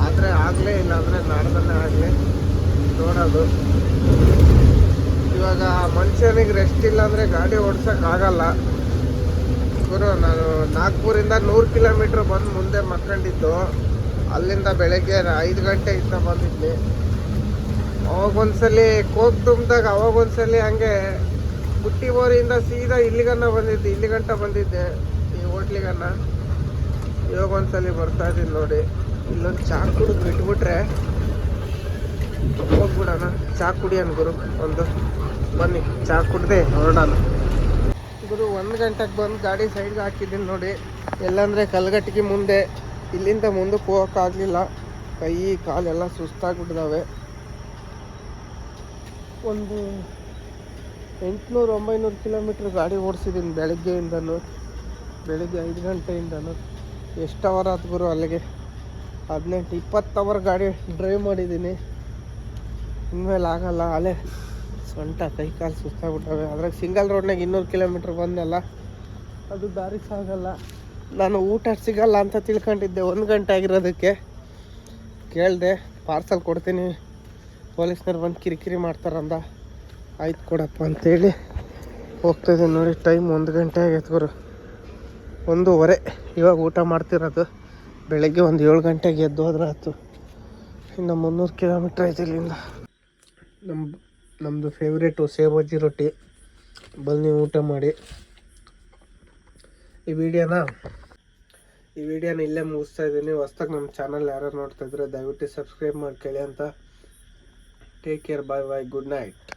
ಆದರೆ ಆಗಲೇ ಇಲ್ಲ ಅಂದರೆ ನಾಡ್ದಲ್ಲೇ ಆಗಲಿ ನೋಡೋದು. ಇವಾಗ ಮನುಷ್ಯನಿಗೆ ರೆಸ್ಟ್ ಇಲ್ಲ ಅಂದರೆ ಗಾಡಿ ಓಡ್ಸೋಕ್ಕಾಗಲ್ಲ ಗುರು. ನಾನು ನಾಗ್ಪುರಿಂದ 100 ಕಿಲೋಮೀಟ್ರ್ ಬಂದು ಮುಂದೆ ಮಕ್ಕೊಂಡಿದ್ದು. ಅಲ್ಲಿಂದ ಬೆಳಗ್ಗೆ 5 ಗಂಟೆಯಿಂದ ಬಂದಿದ್ದೆ. ಅವಾಗೊಂದ್ಸಲಿ ಕೋಕ್ ತುಂಬಿದಾಗ ಅವಾಗೊಂದ್ಸಲಿ ಹಂಗೆ ಬುಟ್ಟಿ ಬೋರಿಯಿಂದ ಸೀದಾ ಇಲ್ಲಿಗನ್ನ ಬಂದಿದ್ದೆ, ಇಲ್ಲಿ ಗಂಟ ಬಂದಿದ್ದೆ ಈ ಹೋಟ್ಲಿಗನ್ನ. ಇವಾಗ ಒಂದ್ಸಲಿ ಬರ್ತಾ ಇದ್ದೀನಿ ನೋಡಿ. ಇಲ್ಲೊಂದು ಚಾ ಕುಡಿದು ಬಿಟ್ಬಿಟ್ರೆ ಹೋಗ್ಬಿಡೋಣ. ಚಾ ಕುಡಿಯೋಣ ಗುರು ಒಂದು, ಬನ್ನಿ ಚಾ ಕುಡ್ದೆ ಹೊರಡೋಣ ಗುರು. 1 ಗಂಟೆಗೆ ಬಂದು ಗಾಡಿ ಸೈಡ್ಗೆ ಹಾಕಿದ್ದೀನಿ ನೋಡಿ. ಎಲ್ಲಂದರೆ ಕಲ್ಗಟ್ಟಿಗೆ ಮುಂದೆ, ಇಲ್ಲಿಂದ ಮುಂದಕ್ಕೆ ಹೋಗೋಕ್ಕಾಗಲಿಲ್ಲ, ಕೈ ಕಾಲೆಲ್ಲ ಸುಸ್ತಾಗ್ಬಿಟ್ಟಿದ್ದಾವೆ. ಒಂದು 800-900 ಕಿಲೋಮೀಟ್ರ್ ಗಾಡಿ ಓಡಿಸಿದ್ದೀನಿ ಬೆಳಗ್ಗೆಯಿಂದನೂ. ಬೆಳಗ್ಗೆ 5 ಗಂಟೆಯಿಂದನೂ ಎಷ್ಟು ಅವರ್ ಆಯ್ತು ಗುರು ಅಲ್ಲಿಗೆ. 18-20 ಅವರ್ ಗಾಡಿ ಡ್ರೈವ್ ಮಾಡಿದ್ದೀನಿ. ಇನ್ಮೇಲೆ ಆಗಲ್ಲ, ಅಲ್ಲೇ ಸೊಂಟ ಕೈ ಕಾಲು ಸುಸ್ತಾಗ್ಬಿಟ್ಟವೆ. ಅದ್ರಾಗ ಸಿಂಗಲ್ ರೋಡ್ನಾಗ 200 ಕಿಲೋಮೀಟ್ರ್ ಬಂದಲ್ಲ, ಅದು ದಾರಿ ಸಾಗಲ್ಲ. ನಾನು ಊಟ ಸಿಗಲ್ಲ ಅಂತ ತಿಳ್ಕೊಂಡಿದ್ದೆ 1 ಗಂಟೆ ಆಗಿರೋದಕ್ಕೆ. ಕೇಳಿದೆ, ಪಾರ್ಸಲ್ ಕೊಡ್ತೀನಿ, ಪೊಲೀಸ್ನವ್ರು ಬಂದು ಕಿರಿಕಿರಿ ಮಾಡ್ತಾರಂದ. ಆಯ್ತು ಕೊಡಪ್ಪ ಅಂತೇಳಿ ಹೋಗ್ತಾಯಿದ್ದೀನಿ ನೋಡಿ. ಟೈಮ್ 1 ಗಂಟೆ ಆಗೈತೆ ಗುರು, 1:15. ಇವಾಗ ಊಟ ಮಾಡ್ತಿರೋದು. ಬೆಳಗ್ಗೆ ಒಂದು 7 ಗಂಟೆಗೆ ಎದ್ದು ಹೋದ್ರೆ ಆಯ್ತು. ಇನ್ನು 300 ಕಿಲೋಮೀಟ್ರ್ ಐತೆ ಇಲ್ಲಿಂದ. ನಮ್ಮದು ಫೇವ್ರೇಟು ಸೇವಜ್ಜಿ ರೊಟ್ಟಿ. ಬನ್ನಿ ಊಟ ಮಾಡಿ. ಈ ವಿಡಿಯೋನ ಇಲ್ಲೇ ಮುಗಿಸ್ತಾ ಇದ್ದೀನಿ. ಹೊಸ್ದಾಗಿ ನಮ್ಮ ಚಾನಲ್ ಯಾರು ನೋಡ್ತಾ ಇದ್ರೆ ದಯವಿಟ್ಟು ಸಬ್ಸ್ಕ್ರೈಬ್ ಮಾಡ್ಕೊಳ್ಳಿ ಅಂತ. ಟೇಕ್ ಕೇರ್, ಬಾಯ್ ಬಾಯ್, ಗುಡ್ ನೈಟ್.